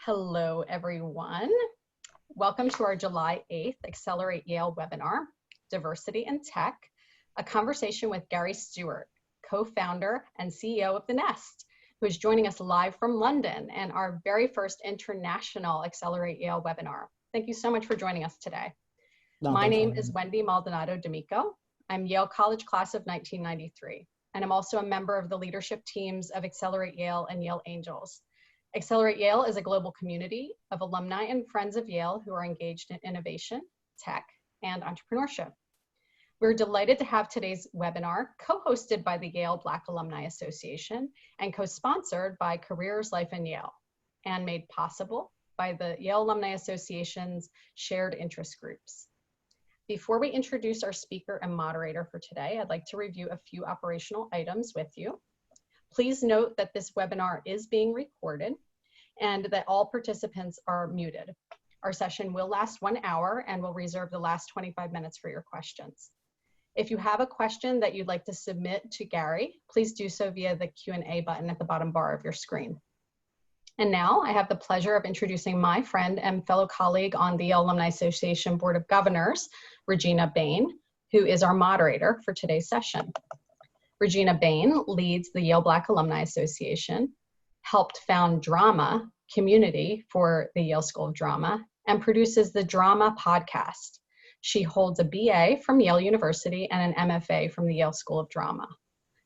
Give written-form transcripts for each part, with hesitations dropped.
Hello, everyone. Welcome to our July 8th Accelerate Yale webinar, Diversity in Tech, a conversation with Gary Stewart, co-founder and CEO of The Nest, who is joining us live from London and our very first international Accelerate Yale webinar. Thank you so much for joining us today. My name is Wendy Maldonado D'Amico. I'm Yale College class of 1993, and I'm also a member of the leadership teams of Accelerate Yale and Yale Angels. Accelerate Yale is a global community of alumni and friends of Yale who are engaged in innovation, tech, and entrepreneurship. We're delighted to have today's webinar co-hosted by the Yale Black Alumni Association and co-sponsored by Careers Life in Yale, and made possible by the Yale Alumni Association's shared interest groups. Before we introduce our speaker and moderator for today, I'd like to review a few operational items with you. Please note that this webinar is being recorded and that all participants are muted. Our session will last 1 hour and we'll reserve the last 25 minutes for your questions. If you have a question that you'd like to submit to Gary, please do so via the Q&A button at the bottom bar of your screen. And now I have the pleasure of introducing my friend and fellow colleague on the Yale Alumni Association Board of Governors, Regina Bain, who is our moderator for today's session. Regina Bain leads the Yale Black Alumni Association, helped found Drama Community for the Yale School of Drama, and produces the Drama Podcast. She holds a BA from Yale University and an MFA from the Yale School of Drama.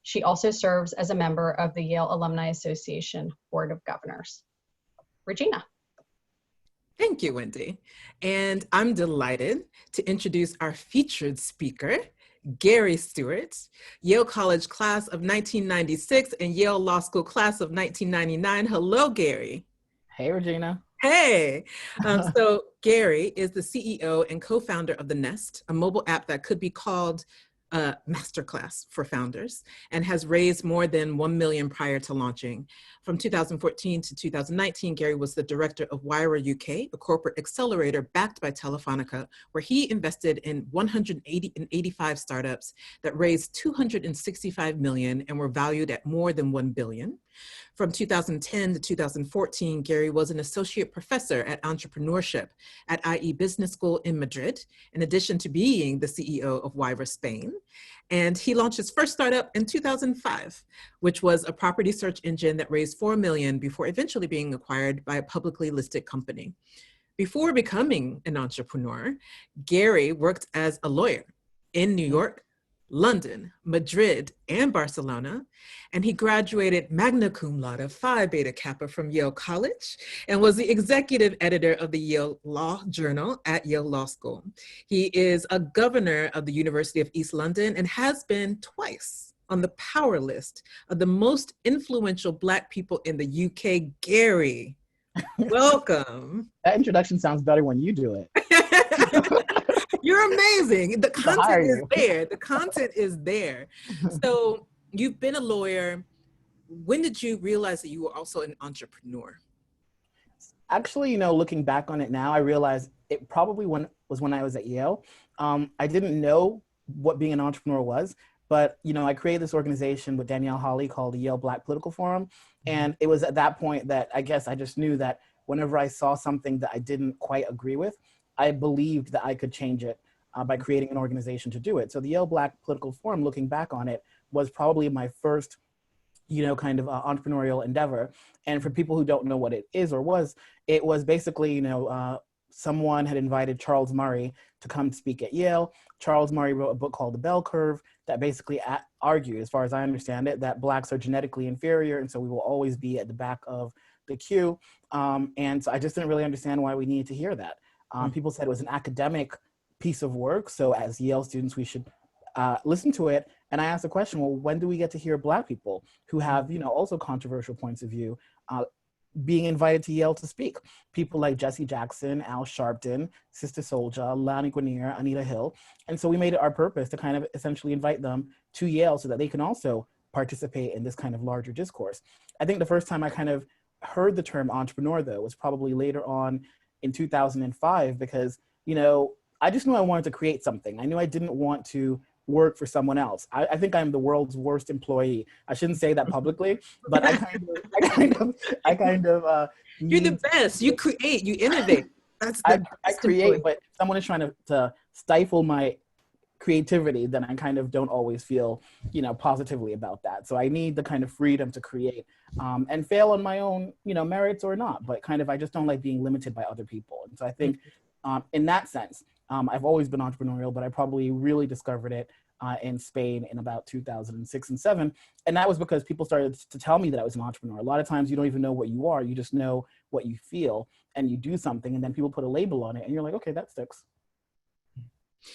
She also serves as a member of the Yale Alumni Association Board of Governors. Regina. Thank you, Wendy. And I'm delighted to introduce our featured speaker, Gary Stewart, Yale College class of 1996 and Yale Law School class of 1999. Hello, Gary. Hey, Regina. Hey. So Gary is the CEO and co-founder of The Nest, a mobile app that could be called a masterclass for founders, and has raised more than 1 million prior to launching. From 2014 to 2019, Gary was the director of Wira UK, a corporate accelerator backed by Telefonica, where he invested in 185 startups that raised 265 million and were valued at more than 1 billion. From 2010 to 2014, Gary was an associate professor at entrepreneurship at IE Business School in Madrid, in addition to being the CEO of Wira Spain. And he launched his first startup in 2005, which was a property search engine that raised 4 million before eventually being acquired by a publicly listed company. Before becoming an entrepreneur, Gary worked as a lawyer in New York, London, Madrid, and Barcelona, and he graduated magna cum laude, Phi Beta Kappa from Yale College, and was the executive editor of the Yale Law Journal at Yale Law School. He is a governor of the University of East London and has been twice on the power list of the most influential Black people in the UK. Gary, welcome. That introduction sounds better when you do it. You're amazing. The content is there. The content is there. So you've been a lawyer. When did you realize that you were also an entrepreneur? Actually, looking back on it now, I realized it probably was when I was at Yale. I didn't know what being an entrepreneur was, but I created this organization with Danielle Hawley called the Yale Black Political Forum. And it was at that point that I guess I just knew that whenever I saw something that I didn't quite agree with, I believed that I could change it by creating an organization to do it. So the Yale Black Political Forum, looking back on it, was probably my first, kind of entrepreneurial endeavor. And for people who don't know what it is or was, it was basically, someone had invited Charles Murray to come speak at Yale. Charles Murray wrote a book called The Bell Curve that basically argued, as far as I understand it, that Blacks are genetically inferior, and so we will always be at the back of the queue. And so I just didn't really understand why we needed to hear that. People said it was an academic piece of work, so as Yale students, we should listen to it. And I asked the question, well, when do we get to hear Black people who have, also controversial points of view being invited to Yale to speak? People like Jesse Jackson, Al Sharpton, Sister Souljah, Lani Guinier, Anita Hill. And so we made it our purpose to kind of essentially invite them to Yale so that they can also participate in this kind of larger discourse. I think the first time I kind of heard the term entrepreneur, though, was probably later on in 2005, because, I just knew I wanted to create something. I knew I didn't want to work for someone else. I think I'm the world's worst employee. I shouldn't say that publicly, but I kind of You're the need best. You create, you innovate. That's I the best create, employee. but if someone is trying to stifle my creativity, then I kind of don't always feel, positively about that. So I need the kind of freedom to create and fail on my own, merits or not. But kind of, I just don't like being limited by other people. And so I think in that sense, I've always been entrepreneurial, but I probably really discovered it in Spain in about 2006 and 7. And that was because people started to tell me that I was an entrepreneur. A lot of times you don't even know what you are. You just know what you feel and you do something and then people put a label on it and you're like, okay, that sticks.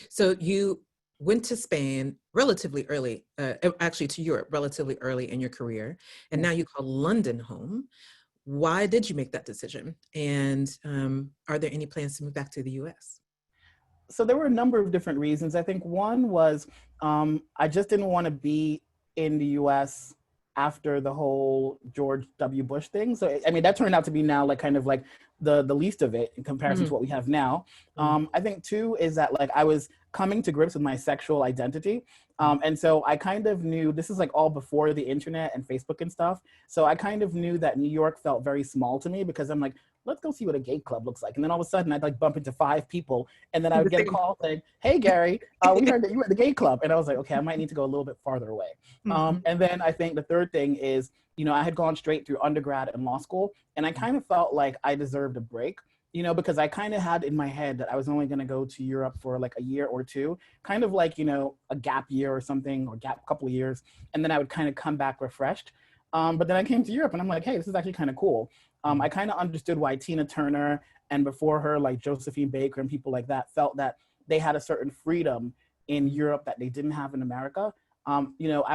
So you went to Spain relatively early, actually to Europe relatively early in your career, and now you call London home. Why did you make that decision? And are there any plans to move back to the US? So there were a number of different reasons. I think one was I just didn't want to be in the US after the whole George W. Bush thing. So, I mean, that turned out to be now like kind of like the least of it in comparison to what we have now. I think two is that like I was coming to grips with my sexual identity. And so I kind of knew, this is like all before the internet and Facebook and stuff. So I kind of knew that New York felt very small to me because I'm like, let's go see what a gay club looks like. And then all of a sudden I'd like bump into 5 people and then I would get a call saying, hey, Gary, we heard that you were at the gay club. And I was like, okay, I might need to go a little bit farther away. And then I think the third thing is, I had gone straight through undergrad and law school and I kind of felt like I deserved a break, because I kind of had in my head that I was only going to go to Europe for like a year or two, kind of like, a gap year or something, or gap couple of years. And then I would kind of come back refreshed. But then I came to Europe and I'm like, hey, this is actually kind of cool. I kind of understood why Tina Turner and before her, like Josephine Baker and people like that felt that they had a certain freedom in Europe that they didn't have in America. I'm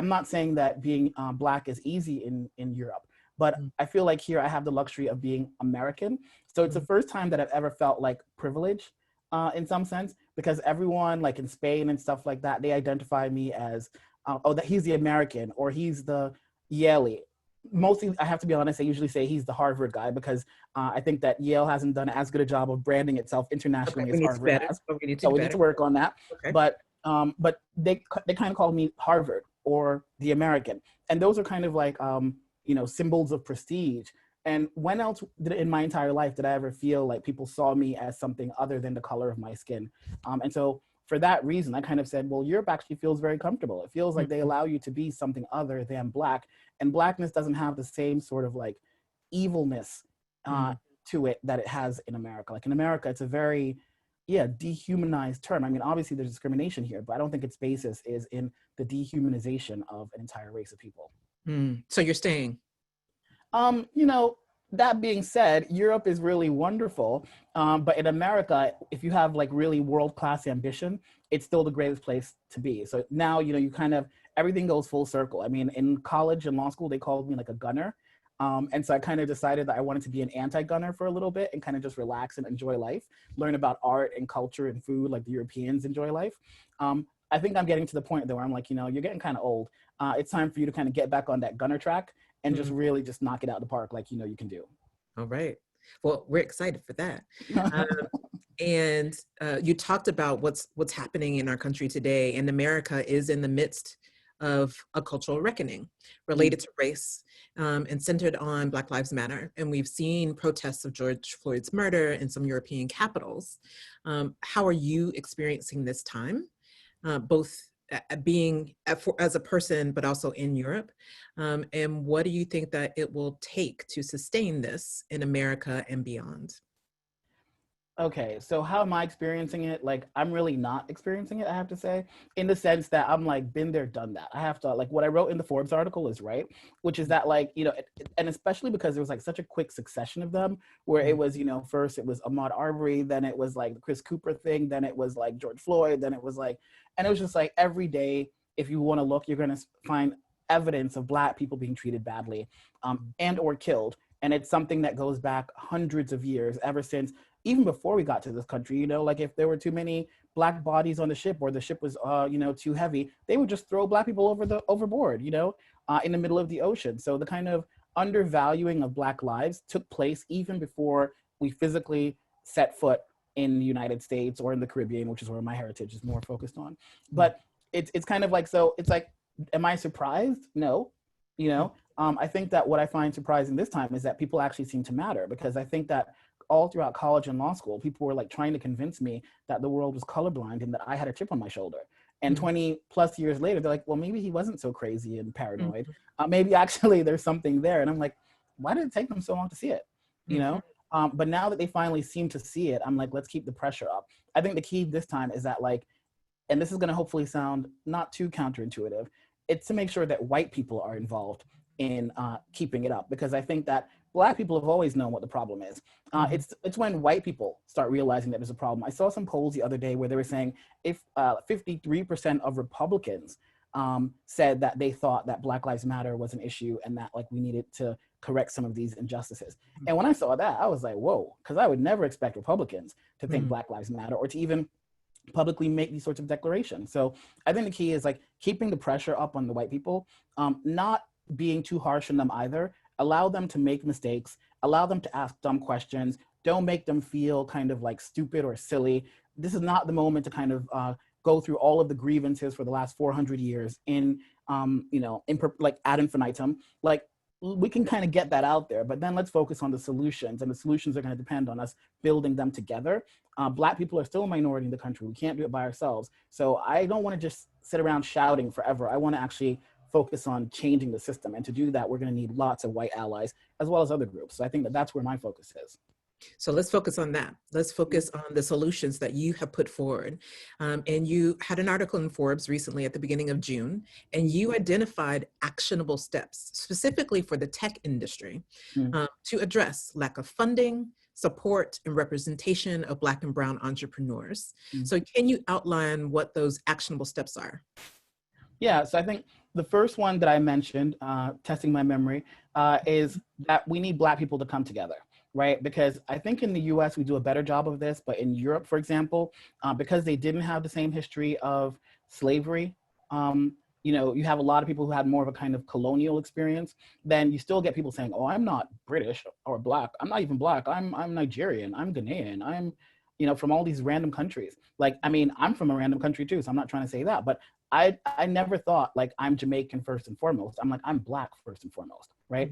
not saying that being Black is easy in Europe, but I feel like here I have the luxury of being American. So it's the first time that I've ever felt like privilege in some sense, because everyone like in Spain and stuff like that, they identify me as, that he's the American or he's the Yale. Mostly, I have to be honest, I usually say he's the Harvard guy because I think that Yale hasn't done as good a job of branding itself internationally as Harvard has. So we need to work on that. Okay. But they kind of call me Harvard or the American. And those are kind of like, symbols of prestige. And when else in my entire life did I ever feel like people saw me as something other than the color of my skin? And so for that reason, I kind of said, well, Europe actually feels very comfortable. It feels like they allow you to be something other than Black. And Blackness doesn't have the same sort of like evilness to it that it has in America. Like in America, it's a very, dehumanized term. I mean, obviously there's discrimination here, but I don't think its basis is in the dehumanization of an entire race of people. So you're staying? That being said, Europe is really wonderful. But in America, if you have like really world-class ambition, it's still the greatest place to be. So now, you kind of, everything goes full circle. I mean, in college and law school, they called me like a gunner. And so I kind of decided that I wanted to be an anti-gunner for a little bit and kind of just relax and enjoy life, learn about art and culture and food like the Europeans enjoy life. I think I'm getting to the point though where I'm like, you're getting kind of old. It's time for you to kind of get back on that gunner track and just really just knock it out of the park like you can do. All right. Well, we're excited for that. And you talked about what's happening in our country today, and America is in the midst of a cultural reckoning related to race and centered on Black Lives Matter. And we've seen protests of George Floyd's murder in some European capitals. How are you experiencing this time, both being as a person, but also in Europe? And what do you think that it will take to sustain this in America and beyond? Okay, so how am I experiencing it? Like, I'm really not experiencing it, I have to say, in the sense that I'm like, been there, done that. I have to, like, what I wrote in the Forbes article is right, which is that like, and especially because there was like such a quick succession of them where it was, first it was Ahmaud Arbery, then it was like the Chris Cooper thing, then it was like George Floyd, then it was like, and it was just like every day, if you want to look, you're going to find evidence of Black people being treated badly and or killed. And it's something that goes back hundreds of years, ever since, even before we got to this country, like if there were too many Black bodies on the ship or the ship was, too heavy, they would just throw Black people overboard, in the middle of the ocean. So the kind of undervaluing of Black lives took place even before we physically set foot in the United States or in the Caribbean, which is where my heritage is more focused on. But it's kind of like, so it's like, am I surprised? No, you know. I think that what I find surprising this time is that people actually seem to matter, because I think that all throughout college and law school, people were like trying to convince me that the world was colorblind and that I had a chip on my shoulder. And 20 plus years later, they're like, well, maybe he wasn't so crazy and paranoid. Maybe actually there's something there. And I'm like, why did it take them so long to see it? You know? But now that they finally seem to see it, I'm like, let's keep the pressure up. I think the key this time is that, like, and this is going to hopefully sound not too counterintuitive, it's to make sure that white people are involved in keeping it up, because I think that Black people have always known what the problem is. It's when white people start realizing that there's a problem. I saw some polls the other day where they were saying if 53% of Republicans said that they thought that Black Lives Matter was an issue and that, like, we needed to correct some of these injustices. And when I saw that, I was like, whoa, because I would never expect Republicans to think Black Lives Matter or to even publicly make these sorts of declarations. So I think the key is like keeping the pressure up on the white people, not being too harsh on them either. Allow them to make mistakes, allow them to ask dumb questions. Don't make them feel kind of like stupid or silly. This is not the moment to kind of go through all of the grievances for the last 400 years in, like ad infinitum. Like, we can kind of get that out there, but then let's focus on the solutions, and the solutions are going to depend on us building them together. Black people are still a minority in the country. We can't do it by ourselves. So I don't want to just sit around shouting forever. I want to actually focus on changing the system. And to do that, we're going to need lots of white allies as well as other groups. So I think that that's where my focus is. So let's focus on that. Let's focus on the solutions that you have put forward. And you had an article in Forbes recently at the beginning of June, and you identified actionable steps specifically for the tech industry to address lack of funding, support, and representation of Black and Brown entrepreneurs. So can you outline what those actionable steps are? Yeah, so I think the first one that I mentioned, testing my memory, is that we need Black people to come together. Right? Because I think in the US, we do a better job of this, but in Europe, for example, because they didn't have the same history of slavery, you have a lot of people who had more of a kind of colonial experience, then you still get people saying, oh, I'm not British or Black. I'm not even Black. I'm Nigerian. I'm Ghanaian. I'm, from all these random countries. Like, I mean, I'm from a random country too, so I'm not trying to say that, but I never thought like I'm Jamaican first and foremost. I'm like, I'm Black first and foremost, right?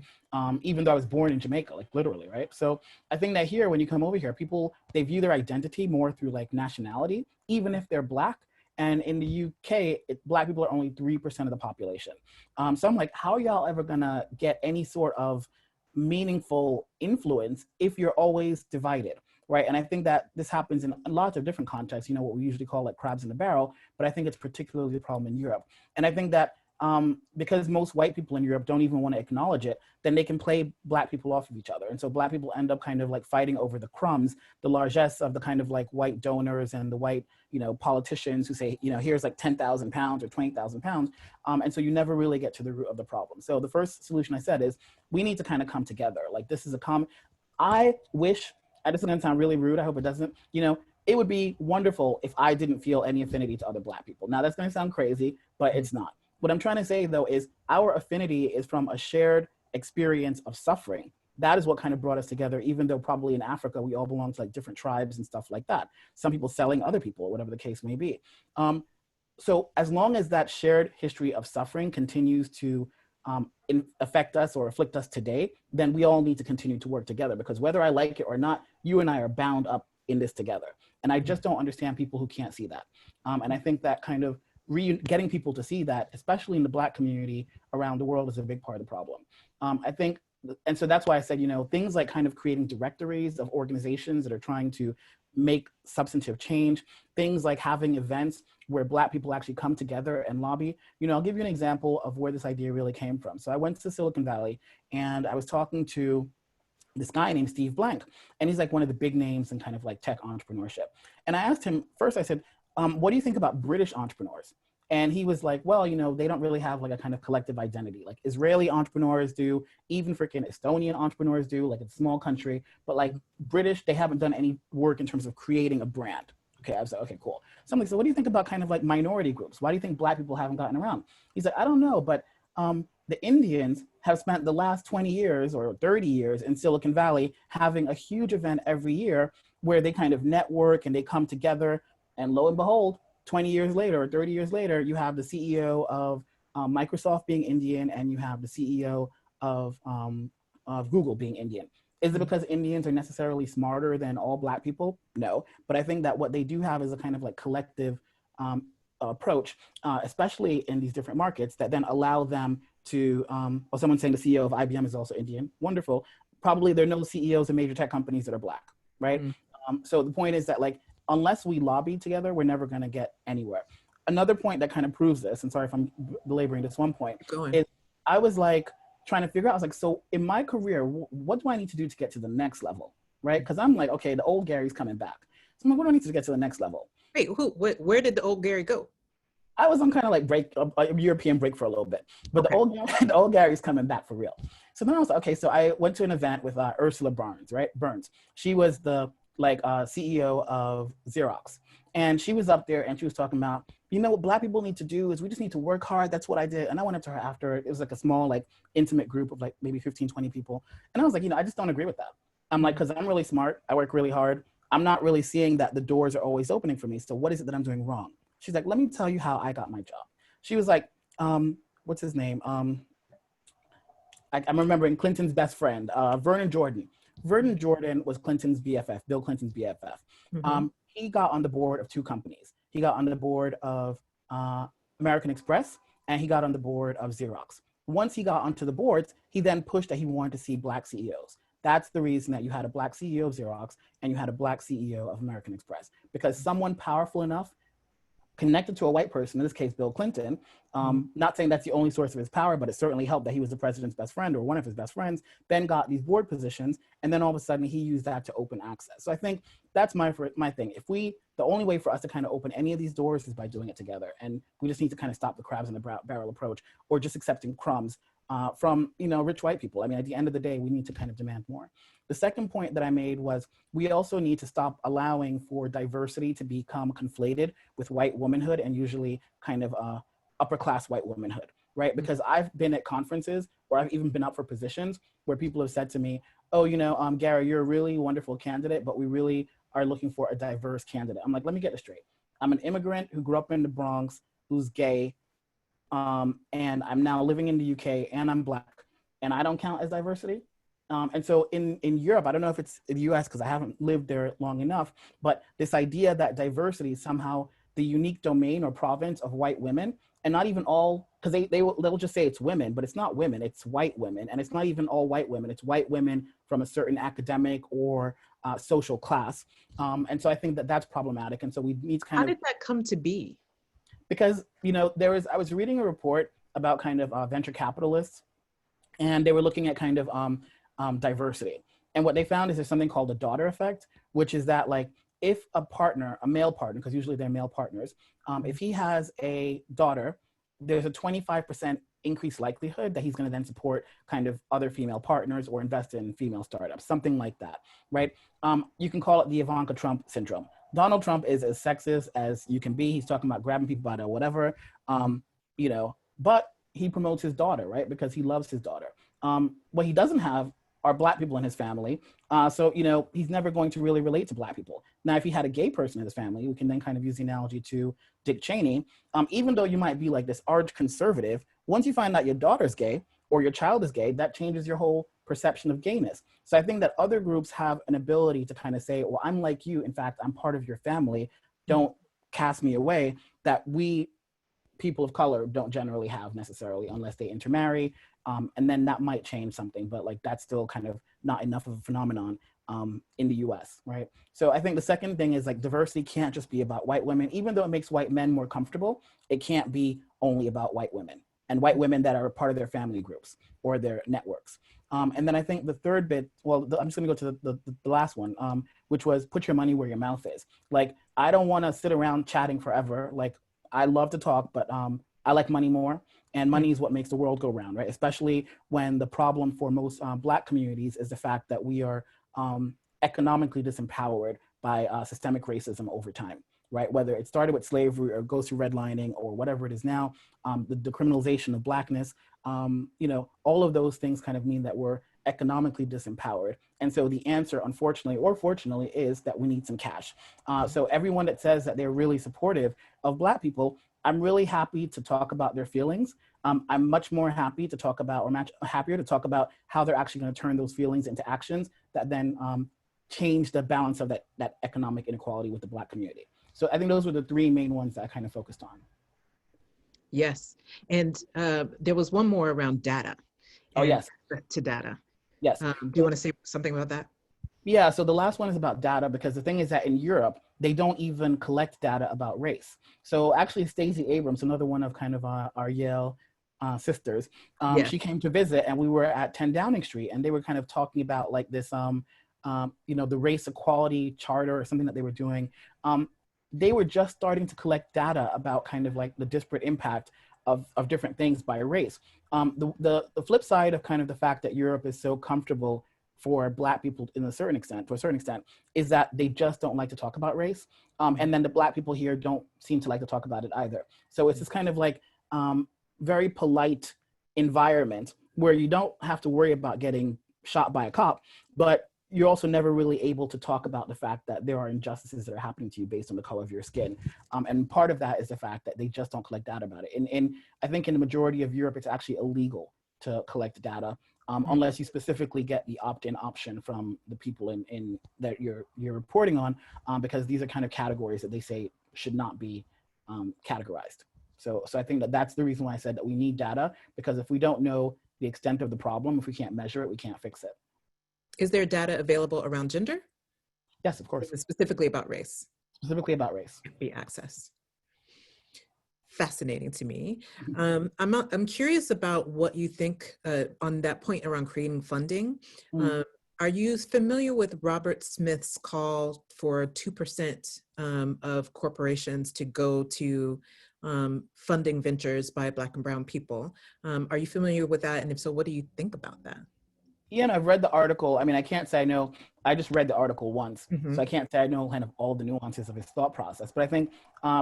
Even though I was born in Jamaica, like literally, right? So I think that here, when you come over here, people, they view their identity more through like nationality, even if they're Black. And in the UK, Black people are only 3% of the population. So I'm like, how are y'all ever gonna get any sort of meaningful influence if you're always divided? Right. And I think that this happens in lots of different contexts, what we usually call like crabs in the barrel, but I think it's particularly a problem in Europe. And I think that because most white people in Europe don't even want to acknowledge it, then they can play Black people off of each other. And so Black people end up kind of like fighting over the crumbs, the largesse of the kind of like white donors and the white, politicians who say, here's like 10,000 pounds or 20,000 pounds. And so you never really get to the root of the problem. So the first solution I said is we need to kind of come together. Like, this is a common, I wish, this is going to sound really rude, I hope it doesn't, it would be wonderful if I didn't feel any affinity to other Black people. Now that's going to sound crazy, but it's not. What I'm trying to say though is our affinity is from a shared experience of suffering. That is what kind of brought us together, even though probably in Africa, we all belong to like different tribes and stuff like that. Some people selling other people, or whatever the case may be. So as long as that shared history of suffering continues to affect us or afflict us today, then we all need to continue to work together, because whether I like it or not, you and I are bound up in this together. And I just don't understand people who can't see that. And I think that kind of getting people to see that, especially in the Black community around the world, is a big part of the problem. I think, and so that's why I said, things like kind of creating directories of organizations that are trying to make substantive change, things like having events where Black people actually come together and lobby. I'll give you an example of where this idea really came from. So I went to Silicon Valley and I was talking to this guy named Steve Blank, and he's like one of the big names in kind of like tech entrepreneurship. And I asked him, first I said, what do you think about British entrepreneurs? And he was like, well, they don't really have like a kind of collective identity. Like Israeli entrepreneurs do, even freaking Estonian entrepreneurs do, like it's a small country, but like British, they haven't done any work in terms of creating a brand. Okay, I was like, okay, cool. So I'm like, so what do you think about kind of like minority groups? Why do you think Black people haven't gotten around? He's like, I don't know, but the Indians have spent the last 20 years or 30 years in Silicon Valley having a huge event every year where they kind of network and they come together, and lo and behold, 20 years later or 30 years later, you have the CEO of Microsoft being Indian, and you have the CEO of Google being Indian. Is it because Indians are necessarily smarter than all Black people? No, but I think that what they do have is a kind of like collective approach, especially in these different markets, that then allow them to, well, someone's saying the CEO of IBM is also Indian. Wonderful. Probably there are no CEOs of major tech companies that are Black, right? So the point is that, like, unless we lobby together, we're never going to get anywhere. Another point that kind of proves this, and sorry if I'm belaboring this one point, is I was like trying to figure out, I was like, so in my career, what do I need to do to get to the next level, right? Because I'm like, okay, the old Gary's coming back. So I'm like, what do I need to get to the next level? Wait, where did the old Gary go? I was on kind of like a European break for a little bit, but the old Gary's coming back for real. So then I was like, okay, so I went to an event with Ursula Burns, right? Burns. She was the CEO of Xerox. And she was up there and she was talking about, you know, what Black people need to do is we just need to work hard. That's what I did. And I went up to her after. It was like a small, like intimate group of like maybe 15, 20 people. And I was like, you know, I just don't agree with that. I'm like, because I'm really smart. I work really hard. I'm not really seeing that the doors are always opening for me. So what is it that I'm doing wrong? She's like, let me tell you how I got my job. She was like, what's his name? I'm remembering Clinton's best friend, Vernon Jordan. Vernon Jordan was Clinton's BFF, Bill Clinton's BFF. He got on the board of two companies. He got on the board of American Express, and he got on the board of Xerox. Once he got onto the boards, he then pushed that he wanted to see Black CEOs. That's the reason that you had a Black CEO of Xerox and you had a Black CEO of American Express, because someone powerful enough connected to a white person, in this case, Bill Clinton, not saying that's the only source of his power, but it certainly helped that he was the president's best friend or one of his best friends, then got these board positions, and then all of a sudden he used that to open access. So I think that's my thing. The only way for us to kind of open any of these doors is by doing it together. And we just need to kind of stop the crabs in the barrel approach, or just accepting crumbs from, you know, rich white people. I mean, at the end of the day, we need to kind of demand more. The second point that I made was we also need to stop allowing for diversity to become conflated with white womanhood, and usually kind of upper class white womanhood, right? Because I've been at conferences, or I've even been up for positions where people have said to me, oh, you know, Gary, you're a really wonderful candidate, but we really are looking for a diverse candidate. I'm like, let me get this straight. I'm an immigrant who grew up in the Bronx, who's gay, and I'm now living in the UK, and I'm Black, and I don't count as diversity. And so in Europe, I don't know if it's in the US because I haven't lived there long enough, but this idea that diversity is somehow the unique domain or province of white women, and not even all, because they'll just say it's women, but it's not women, it's white women. And it's not even all white women, it's white women from a certain academic or social class. And so I think that that's problematic. And so we need to kind of— How did that come to be? Because, you know, I was reading a report about kind of venture capitalists, and they were looking at kind of diversity. And what they found is there's something called the daughter effect, which is that, like, if a partner, a male partner, because usually they're male partners, if he has a daughter, there's a 25% increased likelihood that he's going to then support kind of other female partners or invest in female startups, something like that, right? You can call it the Ivanka Trump syndrome. Donald Trump is as sexist as you can be. He's talking about grabbing people by the whatever, you know, but he promotes his daughter, right? Because he loves his daughter. What he doesn't have are Black people in his family. So, you know, he's never going to really relate to Black people. Now, if he had a gay person in his family, we can then kind of use the analogy to Dick Cheney. Even though you might be like this arch conservative, once you find out your daughter's gay or your child is gay, that changes your whole perception of gayness. So I think that other groups have an ability to kind of say, well, I'm like you. In fact, I'm part of your family. Don't cast me away. That we, people of color, don't generally have necessarily unless they intermarry. And then that might change something, but like that's still kind of not enough of a phenomenon in the US, right? So I think the second thing is like diversity can't just be about white women. Even though it makes white men more comfortable, it can't be only about white women and white women that are part of their family groups or their networks. And then I think the third bit, well, I'm just gonna go to the last one, which was put your money where your mouth is. Like, I don't wanna sit around chatting forever. Like, I love to talk, but I like money more. And money is what makes the world go round, right? Especially when the problem for most Black communities is the fact that we are economically disempowered by systemic racism over time, right? Whether it started with slavery or goes through redlining or whatever it is now, the criminalization of Blackness all of those things kind of mean that we're economically disempowered. And so the answer, unfortunately or fortunately, is that we need some cash. So everyone that says that they're really supportive of Black people, I'm really happy to talk about their feelings. I'm much more happy to talk about, or much happier to talk about how they're actually going to turn those feelings into actions that then change the balance of that economic inequality with the Black community. So I think those were the three main ones that I kind of focused on. Yes. And there was one more around data. Oh, yes. To data. Yes. Do you want to say something about that? Yeah, so the last one is about data, because the thing is that in Europe, they don't even collect data about race. So actually, Stacey Abrams, another one of kind of our Yale sisters, she came to visit, and we were at 10 Downing Street, and they were kind of talking about like this, the race equality charter or something that they were doing. They were just starting to collect data about kind of like the disparate impact of different things by race. The flip side of kind of the fact that Europe is so comfortable for Black people to a certain extent, is that they just don't like to talk about race. And then the Black people here don't seem to like to talk about it either. So it's this kind of like very polite environment where you don't have to worry about getting shot by a cop, but you're also never really able to talk about the fact that there are injustices that are happening to you based on the color of your skin. And part of that is the fact that they just don't collect data about it. And I think in the majority of Europe, it's actually illegal to collect data unless you specifically get the opt-in option from the people in that you're reporting on, because these are kind of categories that they say should not be categorized. So I think that that's the reason why I said that we need data, because if we don't know the extent of the problem, if we can't measure it, we can't fix it. Is there data available around gender? Yes, of course. Specifically about race? Specifically about race. Be access. Fascinating to me. I'm curious about what you think on that point around creating funding. Are you familiar with Robert Smith's call for 2% of corporations to go to funding ventures by Black and Brown people? Are you familiar with that? And if so, what do you think about that? Yeah, and I've read the article. I mean, I can't say I know, I just read the article once, so I can't say I know kind of all the nuances of his thought process. But I think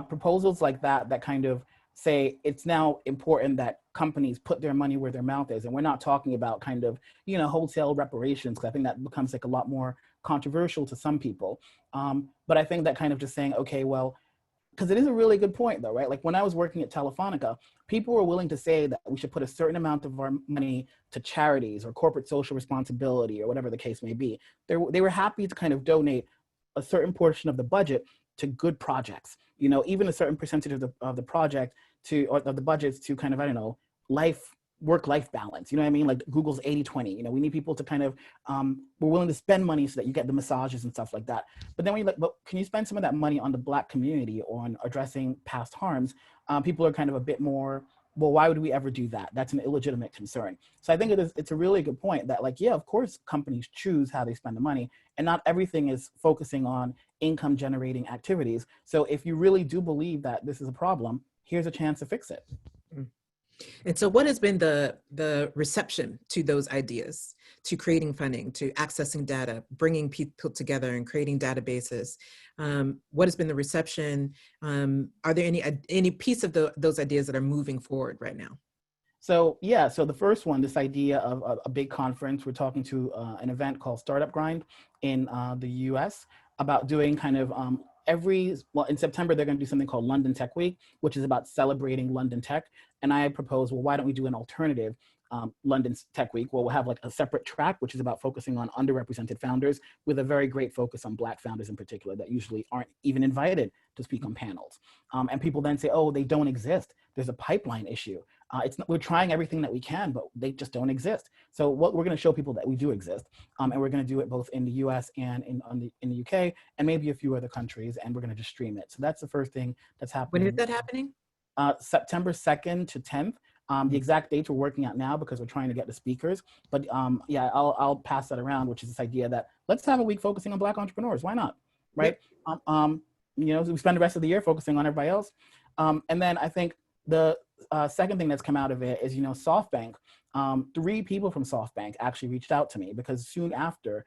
proposals like that kind of say it's now important that companies put their money where their mouth is. And we're not talking about kind of, wholesale reparations, because I think that becomes like a lot more controversial to some people. But I think that kind of just saying, okay, well, because it is a really good point though, right? Like when I was working at Telefonica, people were willing to say that we should put a certain amount of our money to charities or corporate social responsibility or whatever the case may be. They were happy to kind of donate a certain portion of the budget to good projects, even a certain percentage of the project or of the budgets to kind of, I don't know, work-life balance, you know what I mean? Like Google's 80-20, we need people to kind of, we're willing to spend money so that you get the massages and stuff like that. But then when you're like, but can you spend some of that money on the Black community or on addressing past harms? People are kind of a bit more, well, why would we ever do that? That's an illegitimate concern. So I think it's a really good point that like, yeah, of course, companies choose how they spend the money, and not everything is focusing on income generating activities. So if you really do believe that this is a problem, here's a chance to fix it. And so what has been the reception to those ideas, to creating funding, to accessing data, bringing people together and creating databases? What has been the reception? Are there any piece of those ideas that are moving forward right now? So yeah, so the first one, this idea of a big conference, we're talking to an event called Startup Grind in the US about doing kind of in September, they're going to do something called London Tech Week, which is about celebrating London tech. And I proposed, well, why don't we do an alternative London Tech Week? Well, we'll have like a separate track, which is about focusing on underrepresented founders with a very great focus on Black founders in particular that usually aren't even invited to speak on panels. And people then say, oh, they don't exist. There's a pipeline issue. We're trying everything that we can, but they just don't exist. So what we're going to show people that we do exist, and we're going to do it both in the US and in the UK, and maybe a few other countries, and we're going to just stream it. So that's the first thing that's happening. When is that happening? September 2nd to 10th. The exact dates we're working out now because we're trying to get the speakers. But yeah, I'll pass that around, which is this idea that let's have a week focusing on Black entrepreneurs. Why not? Right? Yep. We spend the rest of the year focusing on everybody else. And then I think the second thing that's come out of it is, SoftBank. 3 people from SoftBank actually reached out to me because soon after,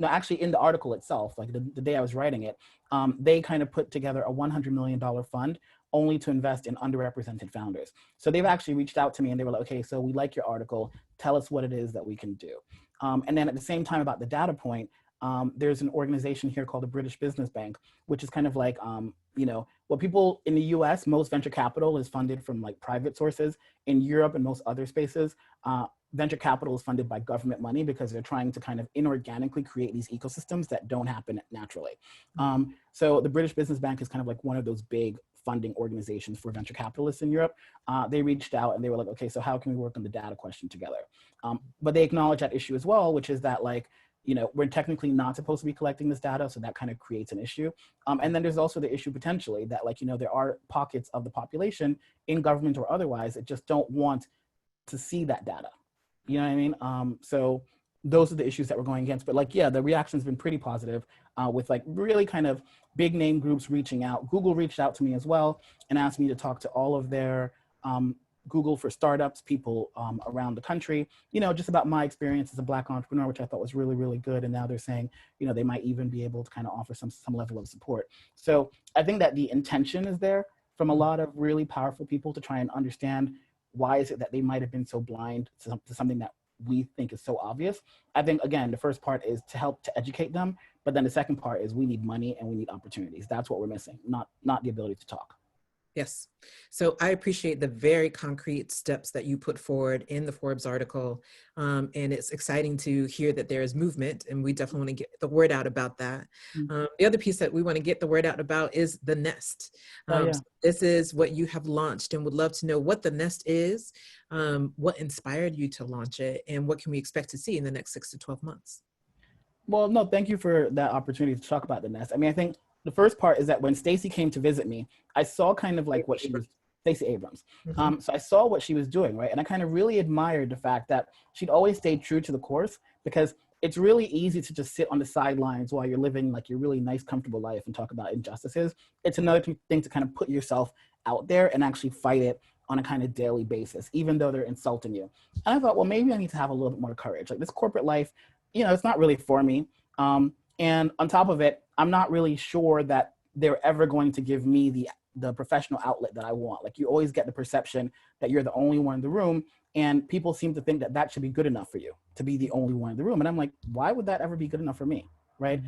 actually in the article itself, like the day I was writing it, they kind of put together a $100 million fund only to invest in underrepresented founders. So they've actually reached out to me and they were like, okay, so we like your article. Tell us what it is that we can do. And then at the same time about the data point, there's an organization here called the British Business Bank, which is kind of like, what people in the US, most venture capital is funded from like private sources. In Europe and most other spaces, venture capital is funded by government money because they're trying to kind of inorganically create these ecosystems that don't happen naturally. So the British Business Bank is kind of like one of those big funding organizations for venture capitalists in Europe. They reached out and they were like, okay, so how can we work on the data question together? But they acknowledge that issue as well, which is that like, we're technically not supposed to be collecting this data, so that kind of creates an issue. And then there's also the issue potentially that like, there are pockets of the population in government or otherwise that just don't want to see that data. You know what I mean? So those are the issues that we're going against. But like, yeah, the reaction's been pretty positive with like really kind of big name groups reaching out. Google reached out to me as well and asked me to talk to all of their Google for startups people around the country, just about my experience as a Black entrepreneur, which I thought was really, really good. And now they're saying, they might even be able to kind of offer some level of support. So I think that the intention is there from a lot of really powerful people to try and understand why is it that they might have been so blind to something that we think is so obvious. I think, again, the first part is to help to educate them. But then the second part is we need money and we need opportunities. That's what we're missing, not the ability to talk. Yes. So I appreciate the very concrete steps that you put forward in the Forbes article. And it's exciting to hear that there is movement, and we definitely want to get the word out about that. The other piece that we want to get the word out about is the Nest. So this is what you have launched, and would love to know what the Nest is, what inspired you to launch it, and what can we expect to see in the next 6 to 12 months? Well, no, thank you for that opportunity to talk about the Nest. I mean, I think the first part is that when Stacey came to visit me, I saw kind of like what she was, Stacey Abrams. So I saw what she was doing, right? And I kind of really admired the fact that she'd always stayed true to the course, because it's really easy to just sit on the sidelines while you're living like your really nice, comfortable life and talk about injustices. It's another thing to kind of put yourself out there and actually fight it on a kind of daily basis, even though they're insulting you. And I thought, well, maybe I need to have a little bit more courage. Like this corporate life, it's not really for me. And on top of it, I'm not really sure that they're ever going to give me the professional outlet that I want. Like you always get the perception that you're the only one in the room, and people seem to think that that should be good enough for you to be the only one in the room. And I'm like, why would that ever be good enough for me, right?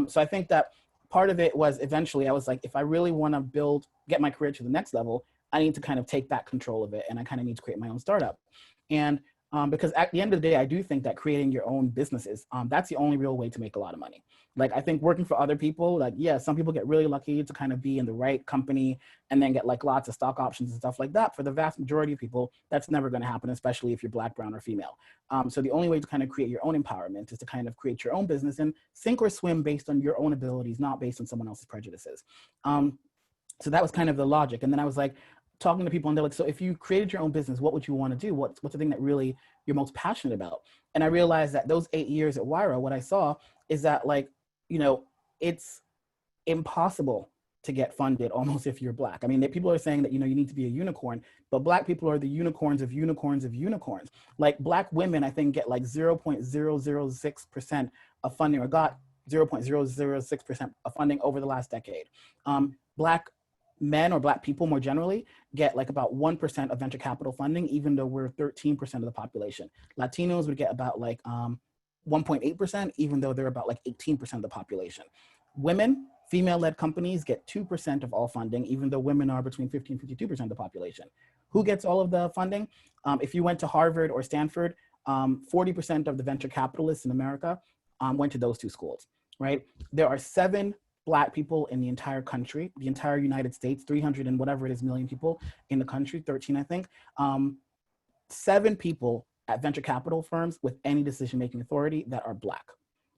So I think that part of it was eventually I was like, if I really want to get my career to the next level, I need to kind of take back control of it, and I kind of need to create my own startup. And because at the end of the day, I do think that creating your own businesses, that's the only real way to make a lot of money. Like, I think working for other people, like, yeah, some people get really lucky to kind of be in the right company and then get like lots of stock options and stuff like that. For the vast majority of people, that's never going to happen, especially if you're Black, brown, or female. So the only way to kind of create your own empowerment is to kind of create your own business and sink or swim based on your own abilities, not based on someone else's prejudices. So that was kind of the logic. And then I was like, talking to people and they're like, so if you created your own business, what would you want to do? What's the thing that really you're most passionate about? And I realized that those 8 years at Wyra, what I saw is that like, it's impossible to get funded almost if you're Black. I mean, people are saying that, you need to be a unicorn, but Black people are the unicorns of unicorns of unicorns. Like Black women, I think get like 0.006% of funding, or got 0.006% of funding over the last decade. Black men, or Black people more generally, get like about 1% of venture capital funding, even though we're 13% of the population. Latinos would get about like 1.8%, even though they're about like 18% of the population. Women, female-led companies get 2% of all funding, even though women are between 50 and 52% of the population. Who gets all of the funding? If you went to Harvard or Stanford, 40% of the venture capitalists in America went to those two schools, right? There are 7 Black people in the entire country, the entire United States, 300 and whatever it is million people in the country, 13, I think. 7 people at venture capital firms with any decision-making authority that are Black,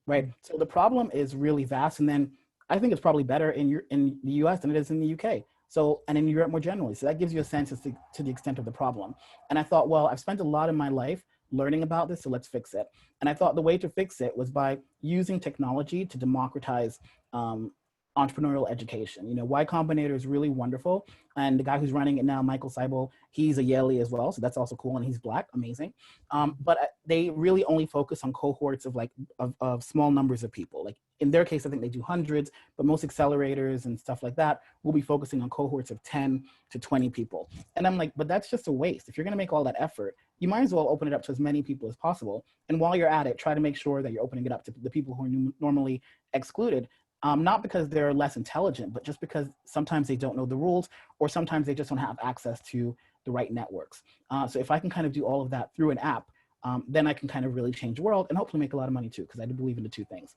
right? So the problem is really vast. And then I think it's probably better in the US than it is in the UK. So, and in Europe more generally. So that gives you a sense as to the extent of the problem. And I thought, well, I've spent a lot of my life learning about this, so let's fix it. And I thought the way to fix it was by using technology to democratize entrepreneurial education. You know, Y Combinator is really wonderful. And the guy who's running it now, Michael Seibel, he's a Yaley as well. So that's also cool. And he's Black, amazing. But they really only focus on cohorts of of small numbers of people. Like in their case, I think they do hundreds, but most accelerators and stuff like that will be focusing on cohorts of 10 to 20 people. And I'm like, but that's just a waste. If you're gonna make all that effort, you might as well open it up to as many people as possible. And while you're at it, try to make sure that you're opening it up to the people who are normally excluded. Not because they're less intelligent, but just because sometimes they don't know the rules, or sometimes they just don't have access to the right networks. So if I can kind of do all of that through an app, then I can kind of really change the world and hopefully make a lot of money too, because I do believe in the two things.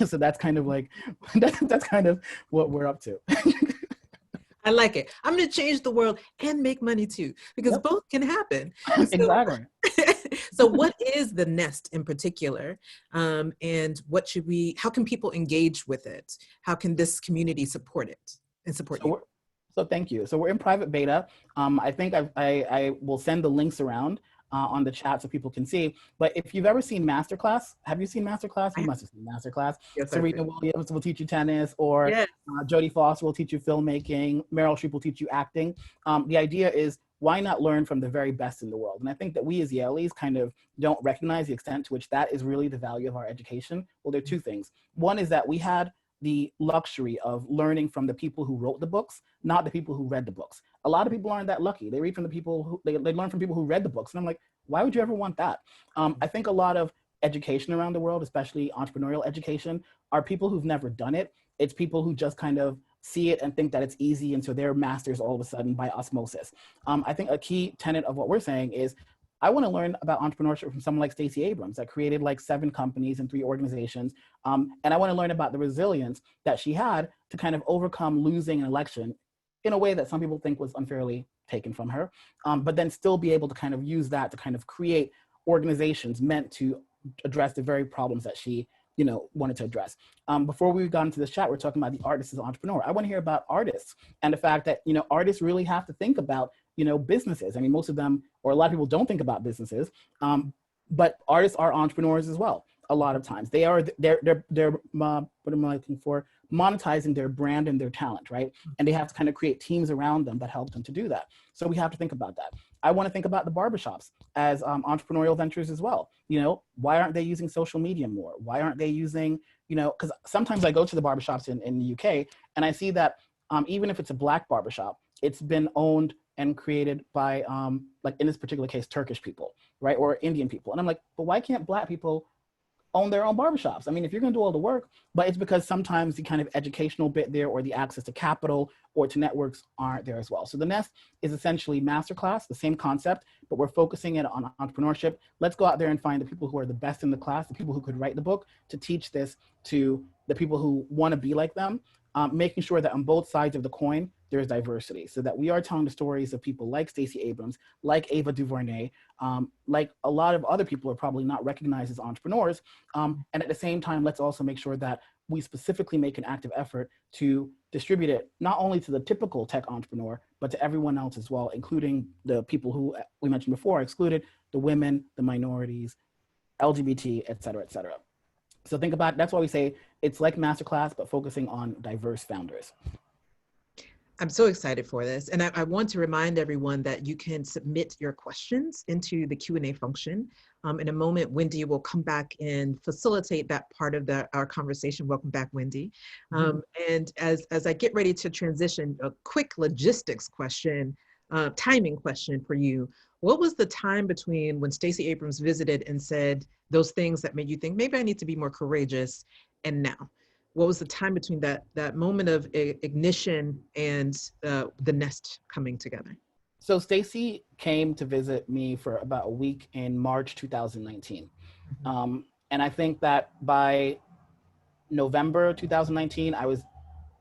So that's kind of like, that's kind of what we're up to. I like it. I'm going to change the world and make money too, because both can happen. Exactly. So what is the Nest in particular? And how can people engage with it? How can this community support it and support you? So thank you. So we're in private beta. I think I will send the links around on the chat so people can see. But if you've ever seen Masterclass, have you seen Masterclass? You must have seen Masterclass. Yes, Serena Williams will teach you tennis, or yes. Jodie Foster will teach you filmmaking. Meryl Streep will teach you acting. The idea is, why not learn from the very best in the world? And I think that we as Yaleys kind of don't recognize the extent to which that is really the value of our education. Well, there are two things. One is that we had the luxury of learning from the people who wrote the books, not the people who read the books. A lot of people aren't that lucky. They read from the people who, they learn from people who read the books. And I'm like, why would you ever want that? I think a lot of education around the world, especially entrepreneurial education, are people who've never done it. It's people who just kind of see it and think that it's easy, and so they're masters all of a sudden by osmosis. I think a key tenet of what we're saying is, I want to learn about entrepreneurship from someone like Stacey Abrams that created like 7 companies and 3 organizations. And I want to learn about the resilience that she had to kind of overcome losing an election in a way that some people think was unfairly taken from her, but then still be able to kind of use that to kind of create organizations meant to address the very problems that she wanted to address. Before we got into this chat, we're talking about the artist as an entrepreneur. I want to hear about artists and the fact that, artists really have to think about, businesses. I mean, most of them, or a lot of people don't think about businesses, but artists are entrepreneurs as well. A lot of times they're what am I looking for? Monetizing their brand and their talent, right? And they have to kind of create teams around them that help them to do that. So we have to think about that. I want to think about the barbershops as entrepreneurial ventures as well. Why aren't they using social media more? Why aren't they using, because sometimes I go to the barbershops in the UK and I see that even if it's a Black barbershop, it's been owned and created by, like in this particular case, Turkish people, right? Or Indian people. And I'm like, but why can't Black people own their own barbershops? I mean, if you're going to do all the work, but it's because sometimes the kind of educational bit there, or the access to capital or to networks aren't there as well. So the Nest is essentially masterclass, the same concept, but we're focusing it on entrepreneurship. Let's go out there and find the people who are the best in the class, the people who could write the book, to teach this to the people who want to be like them, making sure that on both sides of the coin, there's diversity, so that we are telling the stories of people like Stacey Abrams, like Ava DuVernay, like a lot of other people are probably not recognized as entrepreneurs. And at the same time, let's also make sure that we specifically make an active effort to distribute it, not only to the typical tech entrepreneur, but to everyone else as well, including the people who we mentioned before, excluded, the women, the minorities, LGBT, et cetera, et cetera. So think about, that's why we say it's like masterclass, but focusing on diverse founders. I'm so excited for this. And I want to remind everyone that you can submit your questions into the Q&A function. In a moment, Wendy will come back and facilitate that part of our conversation. Welcome back, Wendy. And as I get ready to transition, a quick logistics question, timing question for you. What was the time between when Stacey Abrams visited and said those things that made you think, maybe I need to be more courageous, and now? What was the time between that moment of ignition and the Nest coming together? So Stacey came to visit me for about a week in March 2019. And I think that by November 2019,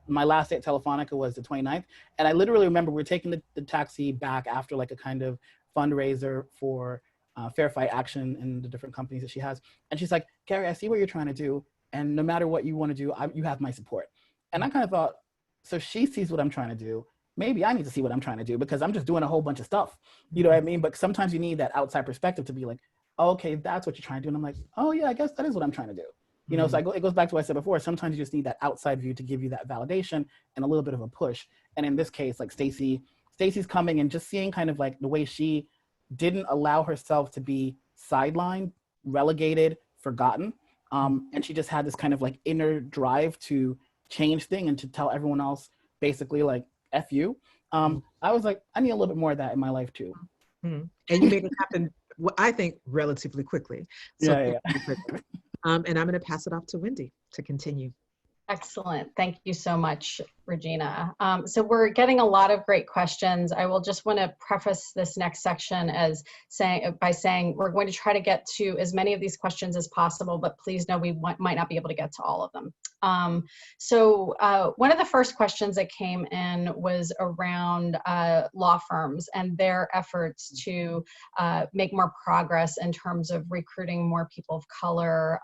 my last day at Telefonica was the 29th. And I literally remember we were taking the taxi back after like a kind of fundraiser for Fair Fight Action and the different companies that she has. And she's like, Gary, I see what you're trying to do. And no matter what you want to do, you have my support. And I kind of thought, so she sees what I'm trying to do. Maybe I need to see what I'm trying to do, because I'm just doing a whole bunch of stuff. You know what I mean? But sometimes you need that outside perspective to be like, oh, okay, that's what you're trying to do. And I'm like, oh yeah, I guess that is what I'm trying to do. You know, so it goes back to what I said before. Sometimes you just need that outside view to give you that validation and a little bit of a push. And in this case, like Stacey's coming and just seeing kind of like the way she didn't allow herself to be sidelined, relegated, forgotten. And she just had this kind of like inner drive to change things and to tell everyone else basically like, F you. I was like, I need a little bit more of that in my life too. And you made it happen, I think, relatively quickly. So Yeah. and I'm going to pass it off to Wendy to continue. Excellent. Thank you so much, Regina. So we're getting a lot of great questions. I will just want to preface this next section by saying we're going to try to get to as many of these questions as possible, but please know we might not be able to get to all of them. So one of the first questions that came in was around law firms and their efforts to make more progress in terms of recruiting more people of color.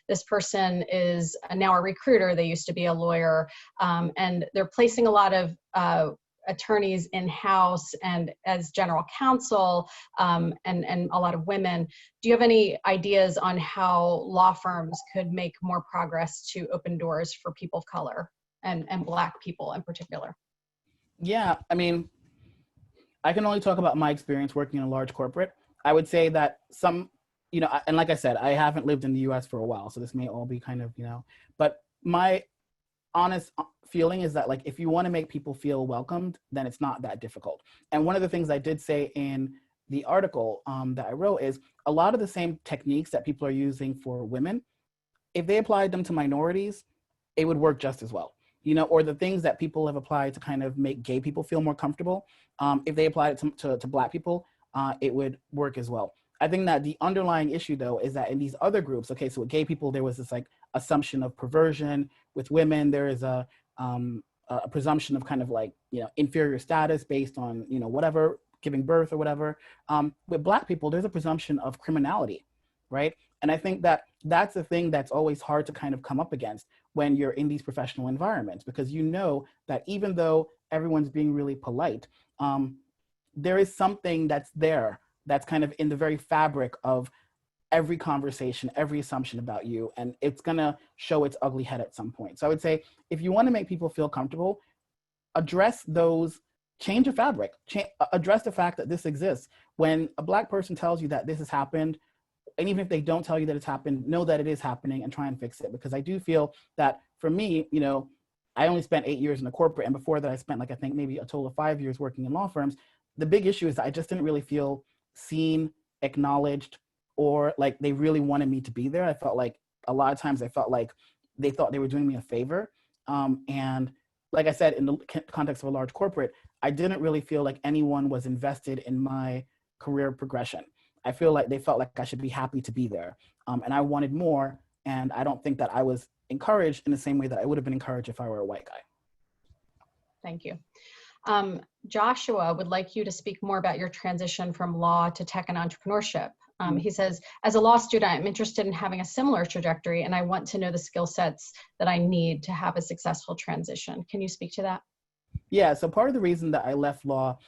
This person is now a recruiter. They used to be a lawyer, and they're placing a lot of attorneys in-house and as general counsel, and a lot of women. Do you have any ideas on how law firms could make more progress to open doors for people of color and Black people in particular? Yeah, I mean, I can only talk about my experience working in a large corporate. I would say that some, you know, and like I said, I haven't lived in the US for a while, so this may all be kind of, you know, but my honest feeling is that like, if you want to make people feel welcomed, then it's not that difficult. And one of the things I did say in the article that I wrote is a lot of the same techniques that people are using for women, if they applied them to minorities, it would work just as well. You know, or the things that people have applied to kind of make gay people feel more comfortable, if they applied it to Black people, it would work as well. I think that the underlying issue though is that in these other groups, okay, so with gay people, there was this like assumption of perversion. With women, there is a presumption of kind of like, you know, inferior status based on, you know, whatever, giving birth or whatever. With Black people, there's a presumption of criminality, right? And I think that that's the thing that's always hard to kind of come up against when you're in these professional environments, because you know that even though everyone's being really polite, there is something that's there that's kind of in the very fabric of every conversation, every assumption about you, and it's gonna show its ugly head at some point. So I would say, if you wanna make people feel comfortable, address those, change the fabric, address the fact that this exists. When a Black person tells you that this has happened, and even if they don't tell you that it's happened, know that it is happening and try and fix it. Because I do feel that for me, you know, I only spent 8 years in the corporate, and before that I spent like, I think maybe a total of 5 years working in law firms. The big issue is that I just didn't really feel seen, acknowledged, or like they really wanted me to be there. I felt like a lot of times I felt like they thought they were doing me a favor. And like I said, in the context of a large corporate, I didn't really feel like anyone was invested in my career progression. I feel like they felt like I should be happy to be there. And I wanted more. And I don't think that I was encouraged in the same way that I would have been encouraged if I were a white guy. Thank you. Joshua would like you to speak more about your transition from law to tech and entrepreneurship. He says, as a law student, I'm interested in having a similar trajectory, and I want to know the skill sets that I need to have a successful transition. Can you speak to that? Yeah, so part of the reason that I left law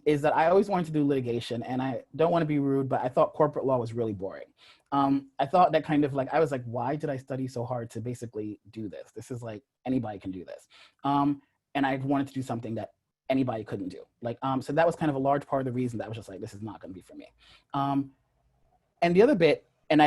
is that I always wanted to do litigation, and I don't want to be rude, but I thought corporate law was really boring. I thought that kind of like, I was like, why did I study so hard to basically do this? This is like, anybody can do this. And I wanted to do something that anybody couldn't do. Like, so that was kind of a large part of the reason that I was just like, this is not going to be for me. And the other bit, and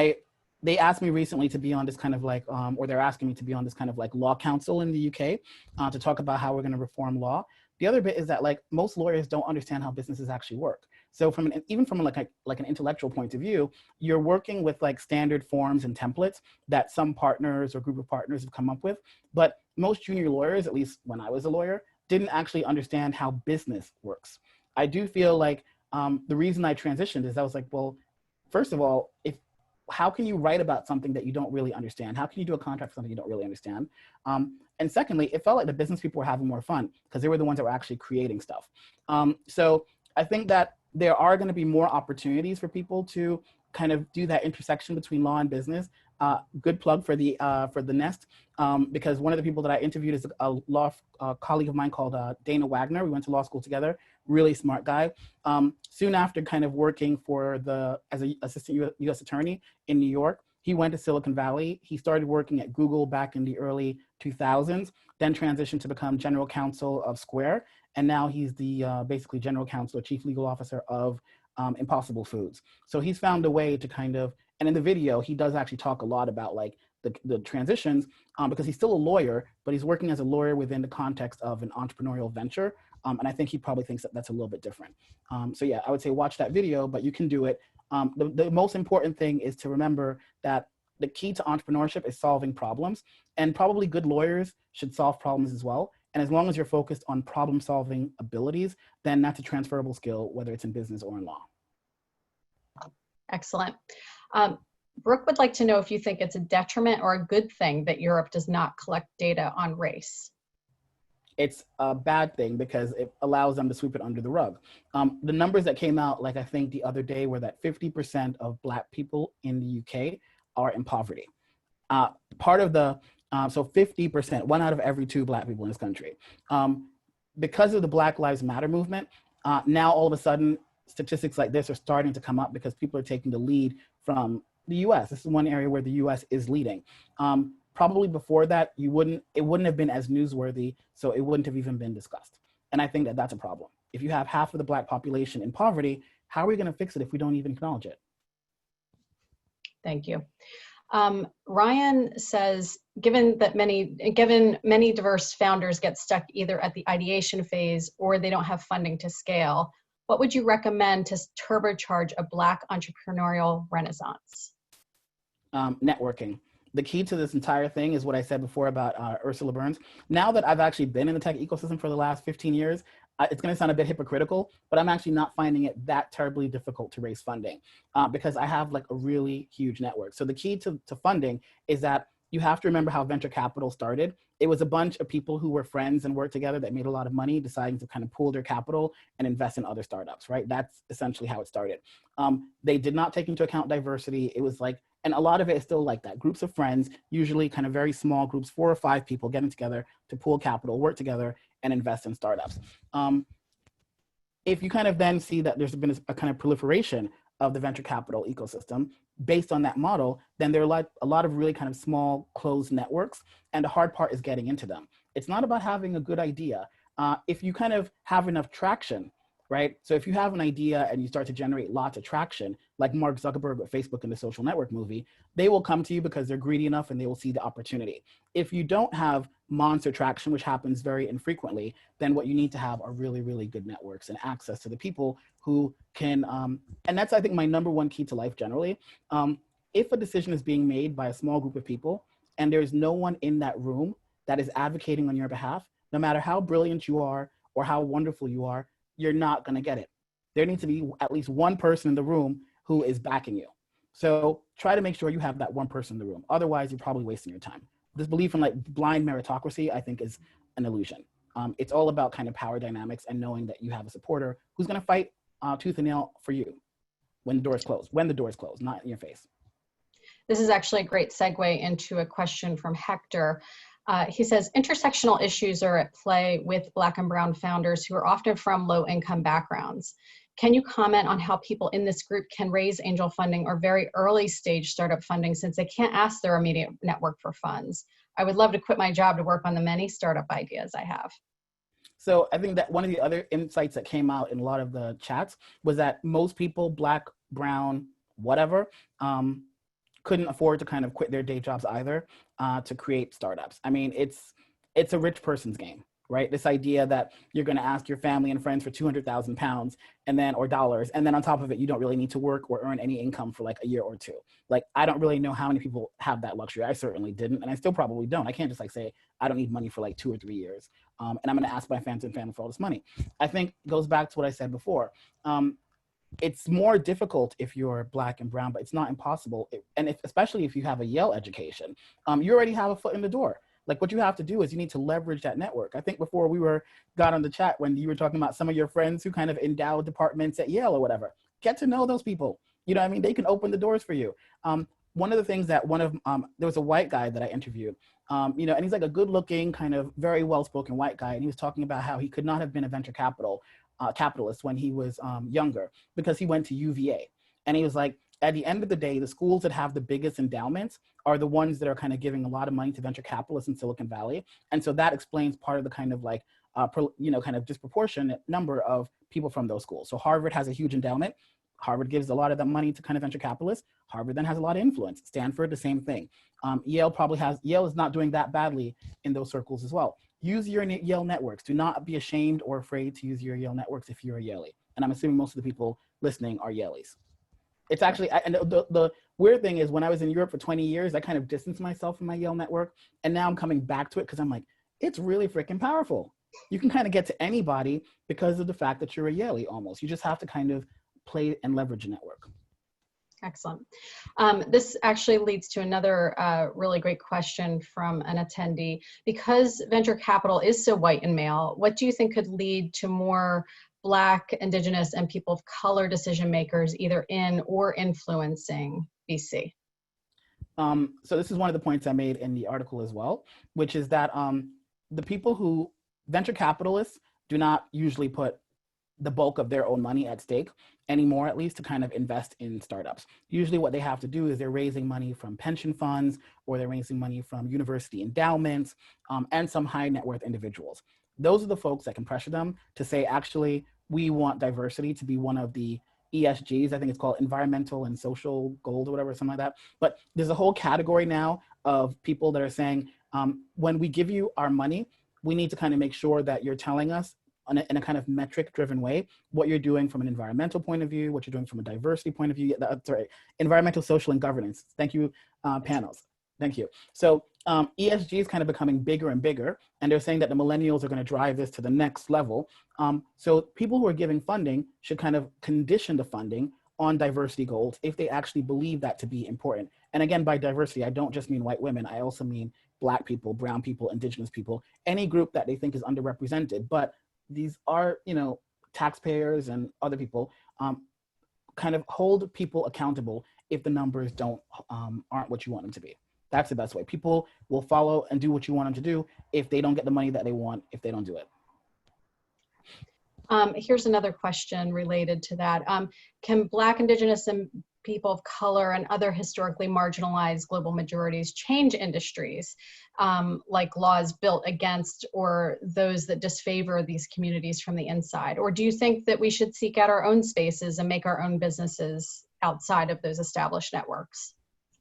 they asked me recently to be on this kind of like, or they're asking me to be on this kind of like law council in the UK to talk about how we're going to reform law. The other bit is that like most lawyers don't understand how businesses actually work. So even from like an intellectual point of view, you're working with like standard forms and templates that some partners or group of partners have come up with. But most junior lawyers, at least when I was a lawyer, didn't actually understand how business works. I do feel like the reason I transitioned is I was like, well, first of all, how can you write about something that you don't really understand? How can you do a contract for something you don't really understand? And secondly, it felt like the business people were having more fun because they were the ones that were actually creating stuff. So I think that there are going to be more opportunities for people to kind of do that intersection between law and business. Good plug for the Nest, because one of the people that I interviewed is a law colleague of mine called Dana Wagner. We went to law school together. Really smart guy. Soon after kind of working as an assistant U.S. attorney in New York, He went to Silicon Valley. He started working at Google back in the early 2000s, then transitioned to become general counsel of Square. And now he's the basically general counsel or chief legal officer of Impossible Foods. So he's found a way to kind of, and in the video, he does actually talk a lot about like the transitions because he's still a lawyer, but he's working as a lawyer within the context of an entrepreneurial venture. And I think he probably thinks that that's a little bit different. So yeah, I would say watch that video, but you can do it. The most important thing is to remember that the key to entrepreneurship is solving problems, and probably good lawyers should solve problems as well. And as long as you're focused on problem solving abilities, then that's a transferable skill, whether it's in business or in law. Excellent. Brooke would like to know if you think it's a detriment or a good thing that Europe does not collect data on race. It's a bad thing because it allows them to sweep it under the rug. The numbers that came out, like I think the other day, were that 50% of Black people in the UK are in poverty. Part of the, so 50%, 1 out of every 2 Black people in this country. Because of the Black Lives Matter movement, now all of a sudden, statistics like this are starting to come up because people are taking the lead from the US. This is one area where the US is leading. Probably before that, it wouldn't have been as newsworthy, so it wouldn't have even been discussed. And I think that that's a problem. If you have half of the Black population in poverty, how are we gonna fix it if we don't even acknowledge it? Thank you. Ryan says, given many diverse founders get stuck either at the ideation phase or they don't have funding to scale, what would you recommend to turbocharge a Black entrepreneurial renaissance? Networking. The key to this entire thing is what I said before about Ursula Burns. Now that I've actually been in the tech ecosystem for the last 15 years, it's going to sound a bit hypocritical, but I'm actually not finding it that terribly difficult to raise funding because I have like a really huge network. So the key to funding is that you have to remember how venture capital started. It was a bunch of people who were friends and worked together that made a lot of money, deciding to kind of pool their capital and invest in other startups, right? That's essentially how it started. They did not take into account diversity. It was like, and a lot of it is still like that. Groups of friends, usually kind of very small groups, 4 or 5 people getting together to pool capital, work together, and invest in startups. If you kind of then see that there's been a kind of proliferation of the venture capital ecosystem based on that model, then there are like a lot of really kind of small closed networks, and the hard part is getting into them. It's not about having a good idea. If you kind of have enough traction, right? So if you have an idea and you start to generate lots of traction, like Mark Zuckerberg with Facebook in the Social Network movie, they will come to you because they're greedy enough and they will see the opportunity. If you don't have monster traction, which happens very infrequently, then what you need to have are really, really good networks and access to the people who can, and that's, I think, my #1 key to life generally. If a decision is being made by a small group of people and there's no one in that room that is advocating on your behalf, no matter how brilliant you are or how wonderful you are, you're not going to get it. There needs to be at least one person in the room who is backing you. So try to make sure you have that one person in the room. Otherwise, you're probably wasting your time. This belief in like blind meritocracy, I think, is an illusion. It's all about kind of power dynamics and knowing that you have a supporter who's going to fight tooth and nail for you when the door is closed, not in your face. This is actually a great segue into a question from Hector. He says, intersectional issues are at play with Black and Brown founders who are often from low-income backgrounds. Can you comment on how people in this group can raise angel funding or very early stage startup funding since they can't ask their immediate network for funds? I would love to quit my job to work on the many startup ideas I have. So I think that one of the other insights that came out in a lot of the chats was that most people, Black, Brown, whatever, couldn't afford to kind of quit their day jobs either to create startups. I mean, it's a rich person's game, right? This idea that you're going to ask your family and friends for 200,000 pounds and then, or dollars, and then on top of it, you don't really need to work or earn any income for like a year or 2. Like, I don't really know how many people have that luxury. I certainly didn't, and I still probably don't. I can't just like say, I don't need money for like 2 or 3 years. And I'm going to ask my friends and family for all this money. I think it goes back to what I said before. It's more difficult if you're Black and Brown, but it's not impossible. Especially if you have a Yale education, you already have a foot in the door. Like, what you have to do is you need to leverage that network. I think before we got on the chat when you were talking about some of your friends who kind of endowed departments at Yale or whatever, get to know those people. You know what I mean? They can open the doors for you. One of the things that there was a white guy that I interviewed, and he's like a good looking, kind of very well-spoken white guy. And he was talking about how he could not have been a venture capitalist when he was younger because he went to UVA. And he was like, at the end of the day, the schools that have the biggest endowments are the ones that are kind of giving a lot of money to venture capitalists in Silicon Valley. And so that explains part of the kind of like, kind of disproportionate number of people from those schools. So Harvard has a huge endowment. Harvard gives a lot of that money to kind of venture capitalists. Harvard then has a lot of influence. Stanford, the same thing. Yale is not doing that badly in those circles as well. Use your Yale networks. Do not be ashamed or afraid to use your Yale networks if you're a Yalie. And I'm assuming most of the people listening are Yalies. It's actually, and the weird thing is when I was in Europe for 20 years, I kind of distanced myself from my Yale network. And now I'm coming back to it because I'm like, it's really freaking powerful. You can kind of get to anybody because of the fact that you're a Yalie almost. You just have to kind of play and leverage a network. Excellent. This actually leads to another really great question from an attendee. Because venture capital is so white and male, what do you think could lead to more Black, Indigenous, and people of color decision makers either in or influencing VC? So this is one of the points I made in the article as well, which is that the people who, venture capitalists do not usually put the bulk of their own money at stake anymore, at least to kind of invest in startups. Usually what they have to do is they're raising money from pension funds, or they're raising money from university endowments, and some high net worth individuals. Those are the folks that can pressure them to say, actually, we want diversity to be one of the ESGs. I think it's called environmental and social goals or whatever, something like that. But there's a whole category now of people that are saying, when we give you our money, we need to kind of make sure that you're telling us in a kind of metric-driven way what you're doing from an environmental point of view, what you're doing from a diversity point of view. Sorry, environmental, social, and governance. Thank you, panels. Thank you. So ESG is kind of becoming bigger and bigger, and they're saying that the millennials are going to drive this to the next level. So people who are giving funding should kind of condition the funding on diversity goals if they actually believe that to be important. And again, by diversity, I don't just mean white women. I also mean Black people, brown people, Indigenous people, any group that they think is underrepresented. But these are, taxpayers and other people, kind of hold people accountable if the numbers aren't what you want them to be. That's the best way. People will follow and do what you want them to do if they don't get the money that they want, if they don't do it. Here's another question related to that. Can Black, Indigenous, and people of color and other historically marginalized global majorities change industries, like laws built against or those that disfavor these communities from the inside? Or do you think that we should seek out our own spaces and make our own businesses outside of those established networks?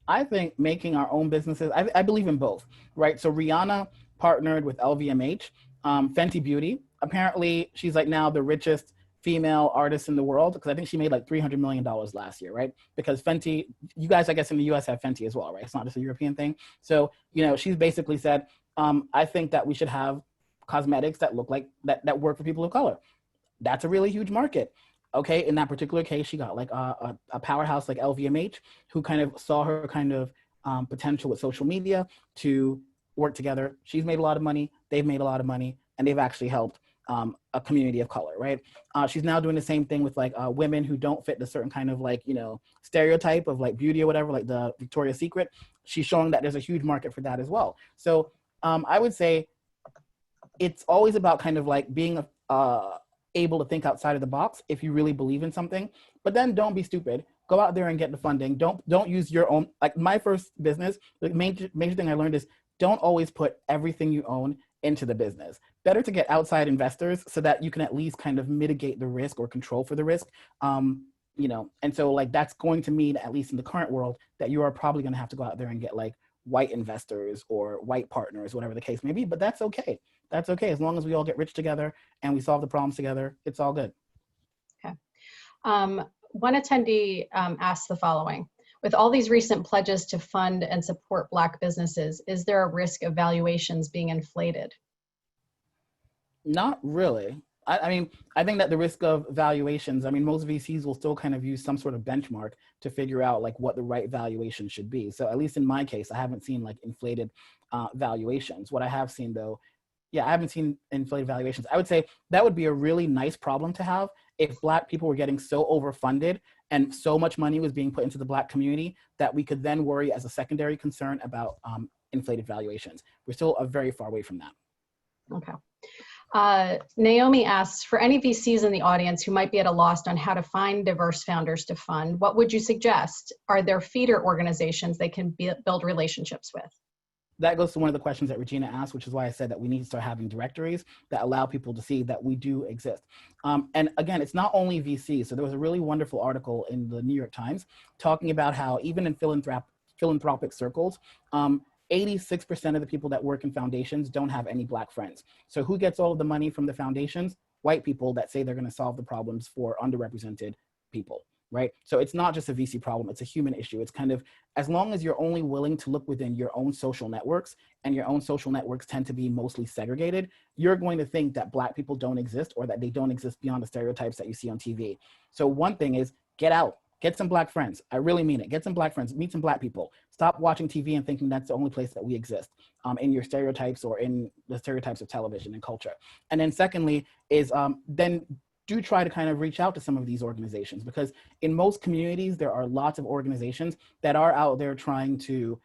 I think making our own businesses, I believe in both, right? So Rihanna partnered with LVMH, Fenty Beauty. Apparently, she's like now the richest female artist in the world, because I think she made like $300 million last year, right? Because Fenty, you guys, I guess in the US have Fenty as well, right? It's not just a European thing. So, she's basically said, I think that we should have cosmetics that look like, that work for people of color. That's a really huge market. Okay, in that particular case, she got like a powerhouse like LVMH, who kind of saw her kind of potential with social media to work together. She's made a lot of money, they've made a lot of money, and they've actually helped a community of color, right? She's now doing the same thing with like women who don't fit the certain kind of like, stereotype of like beauty or whatever, like the Victoria's Secret. She's showing that there's a huge market for that as well. So I would say it's always about kind of like being able to think outside of the box if you really believe in something, but then don't be stupid. Go out there and get the funding. Don't use your own, like my first business, the major thing I learned is don't always put everything you own into the business. Better to get outside investors so that you can at least kind of mitigate the risk or control for the risk. And so like that's going to mean, at least in the current world, that you are probably going to have to go out there and get like white investors or white partners, whatever the case may be, but that's okay. That's okay. As long as we all get rich together and we solve the problems together, it's all good. Okay. One attendee asked the following: with all these recent pledges to fund and support Black businesses, is there a risk of valuations being inflated? Not really. I mean, I think that the risk of valuations, I mean, most VCs will still kind of use some sort of benchmark to figure out like what the right valuation should be. So at least in my case, I haven't seen like inflated valuations. What I have seen though, I haven't seen inflated valuations. I would say that would be a really nice problem to have if Black people were getting so overfunded and so much money was being put into the Black community that we could then worry as a secondary concern about inflated valuations. We're still very far away from that. Okay. Naomi asks, for any VCs in the audience who might be at a loss on how to find diverse founders to fund, what would you suggest? Are there feeder organizations they can build relationships with? That goes to one of the questions that Regina asked, which is why I said that we need to start having directories that allow people to see that we do exist. And again, it's not only VC. So there was a really wonderful article in the New York Times talking about how even in philanthropic circles, 86% of the people that work in foundations don't have any Black friends. So who gets all of the money from the foundations? White people that say they're going to solve the problems for underrepresented people. Right? So it's not just a VC problem, it's a human issue. It's kind of, as long as you're only willing to look within your own social networks, and your own social networks tend to be mostly segregated, you're going to think that Black people don't exist, or that they don't exist beyond the stereotypes that you see on TV. So one thing is, get out, get some Black friends. I really mean it. Get some Black friends, meet some Black people. Stop watching TV and thinking that's the only place that we exist, in your stereotypes or in the stereotypes of television and culture. And then secondly is then do try to kind of reach out to some of these organizations, because in most communities, there are lots of organizations that are out there trying to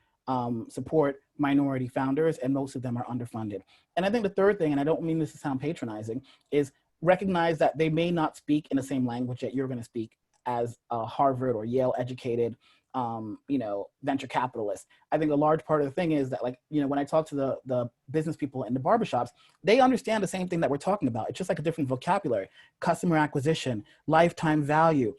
support minority founders, and most of them are underfunded. And I think the third thing, and I don't mean this to sound patronizing, is recognize that they may not speak in the same language that you're going to speak as a Harvard or Yale educated venture capitalists. I think a large part of the thing is that, like, when I talk to the business people in the barbershops, they understand the same thing that we're talking about. It's just like a different vocabulary: customer acquisition, lifetime value,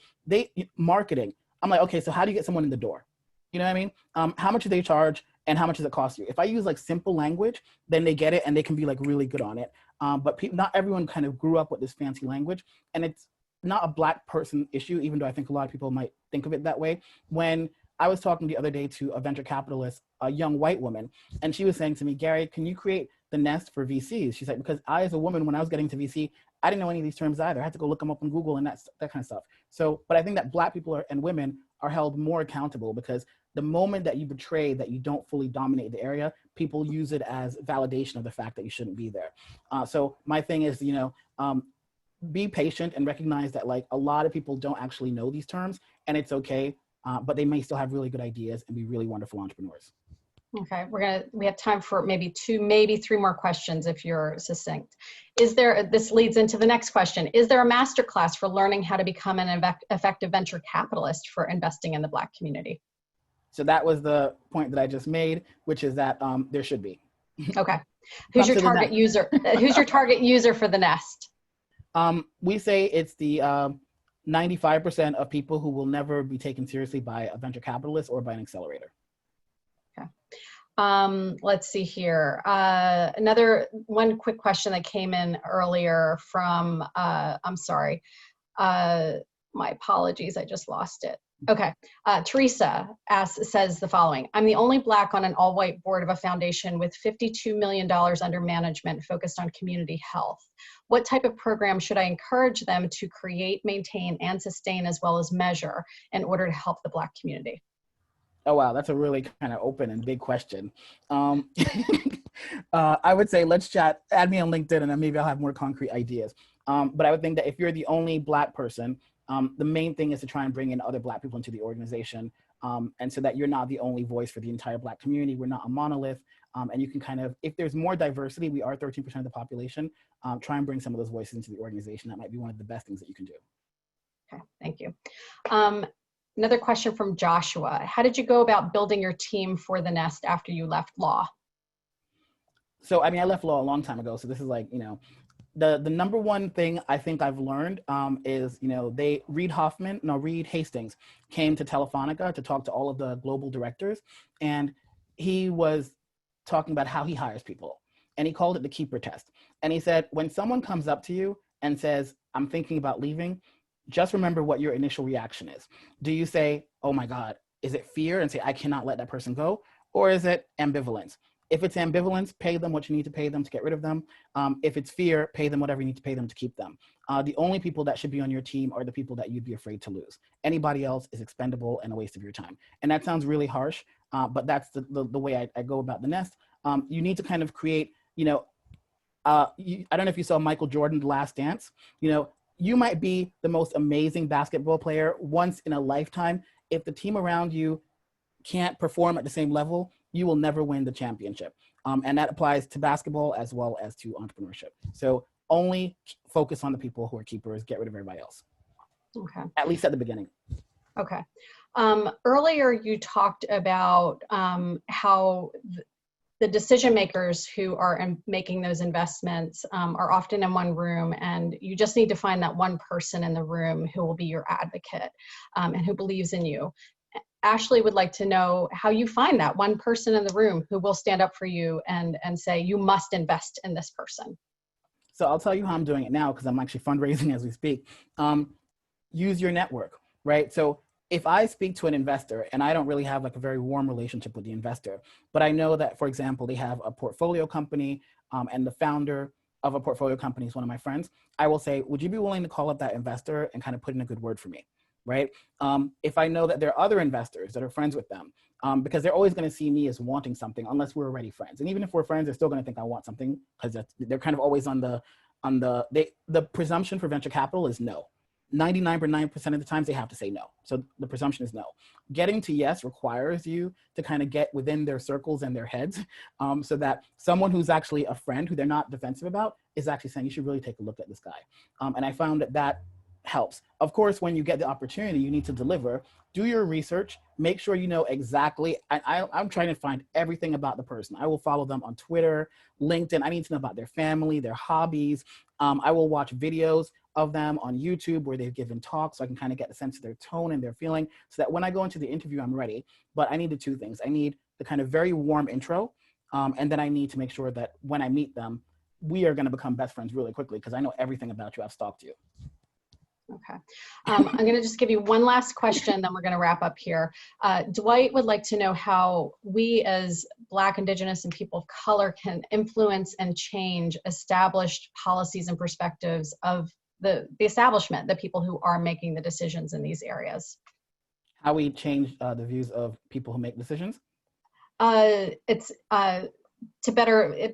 marketing. I'm like, okay, so how do you get someone in the door? You know what I mean? How much do they charge, and how much does it cost you? If I use like simple language, then they get it and they can be like really good on it. But not everyone kind of grew up with this fancy language, and it's not a Black person issue, even though I think a lot of people might think of it that way. When I was talking the other day to a venture capitalist, a young white woman, and she was saying to me, Gary, can you create the nest for VCs? She's like, because I, as a woman, when I was getting to VC, I didn't know any of these terms either. I had to go look them up on Google and that kind of stuff. So, but I think that Black people and women are held more accountable, because the moment that you betray that you don't fully dominate the area, people use it as validation of the fact that you shouldn't be there. So my thing is, be patient and recognize that, like, a lot of people don't actually know these terms, and it's okay, but they may still have really good ideas and be really wonderful entrepreneurs. Okay, we have time for maybe 2, maybe 3 more questions if you're succinct. This leads into the next question. Is there a masterclass for learning how to become an effective venture capitalist for investing in the Black community? So that was the point that I just made, which is that there should be. Okay. Who's your target user? Who's your target user for the nest? We say it's the 95% of people who will never be taken seriously by a venture capitalist or by an accelerator. Okay. Let's see here. One quick question that came in earlier from, I'm sorry, my apologies, I just lost it. Okay, Teresa says the following: I'm the only Black on an all-white board of a foundation with $52 million under management focused on community health. What type of program should I encourage them to create, maintain, and sustain, as well as measure, in order to help the Black community? Oh, wow, that's a really kind of open and big question. I would say let's chat, add me on LinkedIn, and then maybe I'll have more concrete ideas. But I would think that if you're the only Black person, the main thing is to try and bring in other Black people into the organization, and so that you're not the only voice for the entire Black community. We're not a monolith, and you can kind of, if there's more diversity, we are 13% of the population, try and bring some of those voices into the organization. That might be one of the best things that you can do. Okay, thank you. Another question from Joshua. How did you go about building your team for the nest after you left law? So, I mean, I left law a long time ago, so this is like, the number one thing I think I've learned is, Reed Hastings came to Telefonica to talk to all of the global directors, and he was talking about how he hires people, and he called it the keeper test. And he said, when someone comes up to you and says, I'm thinking about leaving, just remember what your initial reaction is. Do you say, oh my God, is it fear and say, I cannot let that person go? Or is it ambivalence? If it's ambivalence, pay them what you need to pay them to get rid of them. If it's fear, pay them whatever you need to pay them to keep them. The only people that should be on your team are the people that you'd be afraid to lose. Anybody else is expendable and a waste of your time. And that sounds really harsh, but that's the way I go about the nest. You need to kind of create, I don't know if you saw Michael Jordan, The Last Dance. You might be the most amazing basketball player once in a lifetime. If the team around you can't perform at the same level, you will never win the championship. And that applies to basketball as well as to entrepreneurship. So only focus on the people who are keepers, get rid of everybody else. Okay. At least at the beginning. Okay. Earlier you talked about how the decision makers who are making those investments are often in one room, and you just need to find that one person in the room who will be your advocate and who believes in you. Ashley would like to know how you find that one person in the room who will stand up for you and say, you must invest in this person. So I'll tell you how I'm doing it now, because I'm actually fundraising as we speak. Use your network, right? So if I speak to an investor and I don't really have like a very warm relationship with the investor, but I know that, for example, they have a portfolio company and the founder of a portfolio company is one of my friends, I will say, would you be willing to call up that investor and kind of put in a good word for me, right? If I know that there are other investors that are friends with them, because they're always going to see me as wanting something unless we're already friends. And even if we're friends, they're still going to think I want something, because they're kind of always on the presumption for venture capital is no. 99% of the times they have to say no. So the presumption is no. Getting to yes requires you to kind of get within their circles and their heads, so that someone who's actually a friend who they're not defensive about is actually saying, you should really take a look at this guy. And I found that helps. Of course, when you get the opportunity, you need to deliver. Do your research, make sure you know exactly. I'm trying to find everything about the person. I will follow them on Twitter, LinkedIn. I need to know about their family, their hobbies. I will watch videos of them on YouTube where they've given talks, so I can kind of get a sense of their tone and their feeling, so that when I go into the interview, I'm ready. But I need the two things. I need the kind of very warm intro, and then I need to make sure that when I meet them, we are going to become best friends really quickly, because I know everything about you. I've stalked you. Okay. I'm going to just give you one last question, then we're going to wrap up here. Dwight would like to know how we as Black, Indigenous, and people of color can influence and change established policies and perspectives of the establishment, the people who are making the decisions in these areas. How we change the views of people who make decisions? It's to better,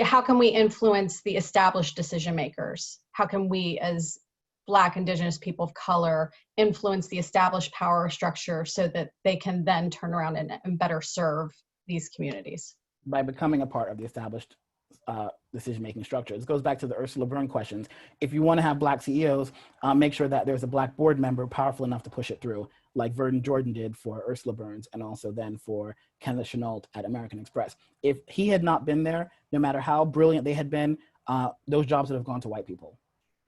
how can we influence the established decision makers? How can we as Black, Indigenous, people of color influence the established power structure so that they can then turn around and better serve these communities? By becoming a part of the established decision-making structure. This goes back to the Ursula Byrne questions. If you want to have Black CEOs, make sure that there's a Black board member powerful enough to push it through, like Verdon Jordan did for Ursula Burns, and also then for Kenneth Chenault at American Express. If he had not been there, no matter how brilliant they had been, those jobs would have gone to white people,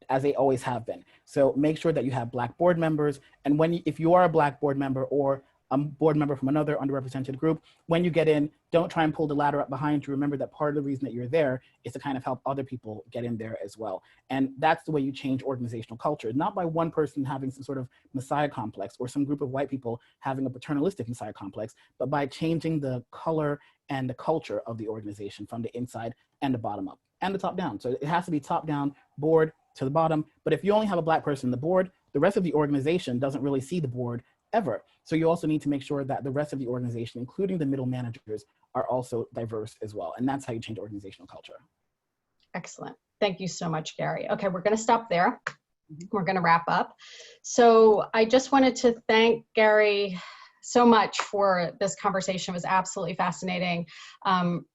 as they always have been. So make sure that you have Black board members, and if you are a Black board member or a board member from another underrepresented group, when you get in, don't try and pull the ladder up behind you. Remember that part of the reason that you're there is to kind of help other people get in there as well. And that's the way you change organizational culture, not by one person having some sort of messiah complex or some group of white people having a paternalistic messiah complex, but by changing the color and the culture of the organization from the inside and the bottom up and the top down. So it has to be top down, board to the bottom. But if you only have a Black person in the board, the rest of the organization doesn't really see the board ever. So you also need to make sure that the rest of the organization, including the middle managers, are also diverse as well. And that's how you change organizational culture. Excellent. Thank you so much, Gary. Okay, we're going to stop there. We're going to wrap up. So I just wanted to thank Gary so much for this conversation. It was absolutely fascinating.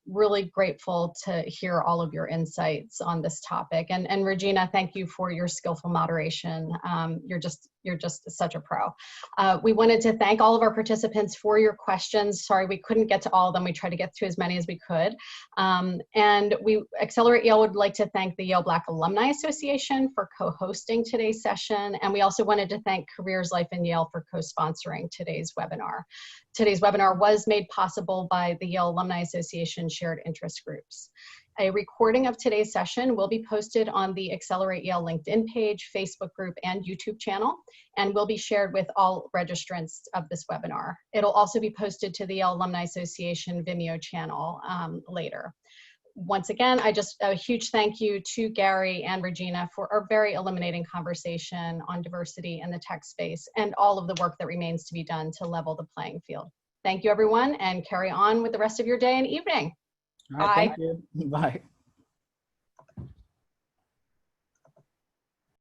Really grateful to hear all of your insights on this topic. And Regina, thank you for your skillful moderation. You're just such a pro. We wanted to thank all of our participants for your questions. Sorry, we couldn't get to all of them. We tried to get to as many as we could. And Accelerate Yale would like to thank the Yale Black Alumni Association for co-hosting today's session. And we also wanted to thank Careers Life in Yale for co-sponsoring today's webinar. Today's webinar was made possible by the Yale Alumni Association shared interest groups. A recording of today's session will be posted on the Accelerate Yale LinkedIn page, Facebook group, and YouTube channel, and will be shared with all registrants of this webinar. It'll also be posted to the Yale Alumni Association Vimeo channel later. Once again, a huge thank you to Gary and Regina for a very illuminating conversation on diversity in the tech space and all of the work that remains to be done to level the playing field. Thank you, everyone, and carry on with the rest of your day and evening. All right, Bye. thank you. Bye.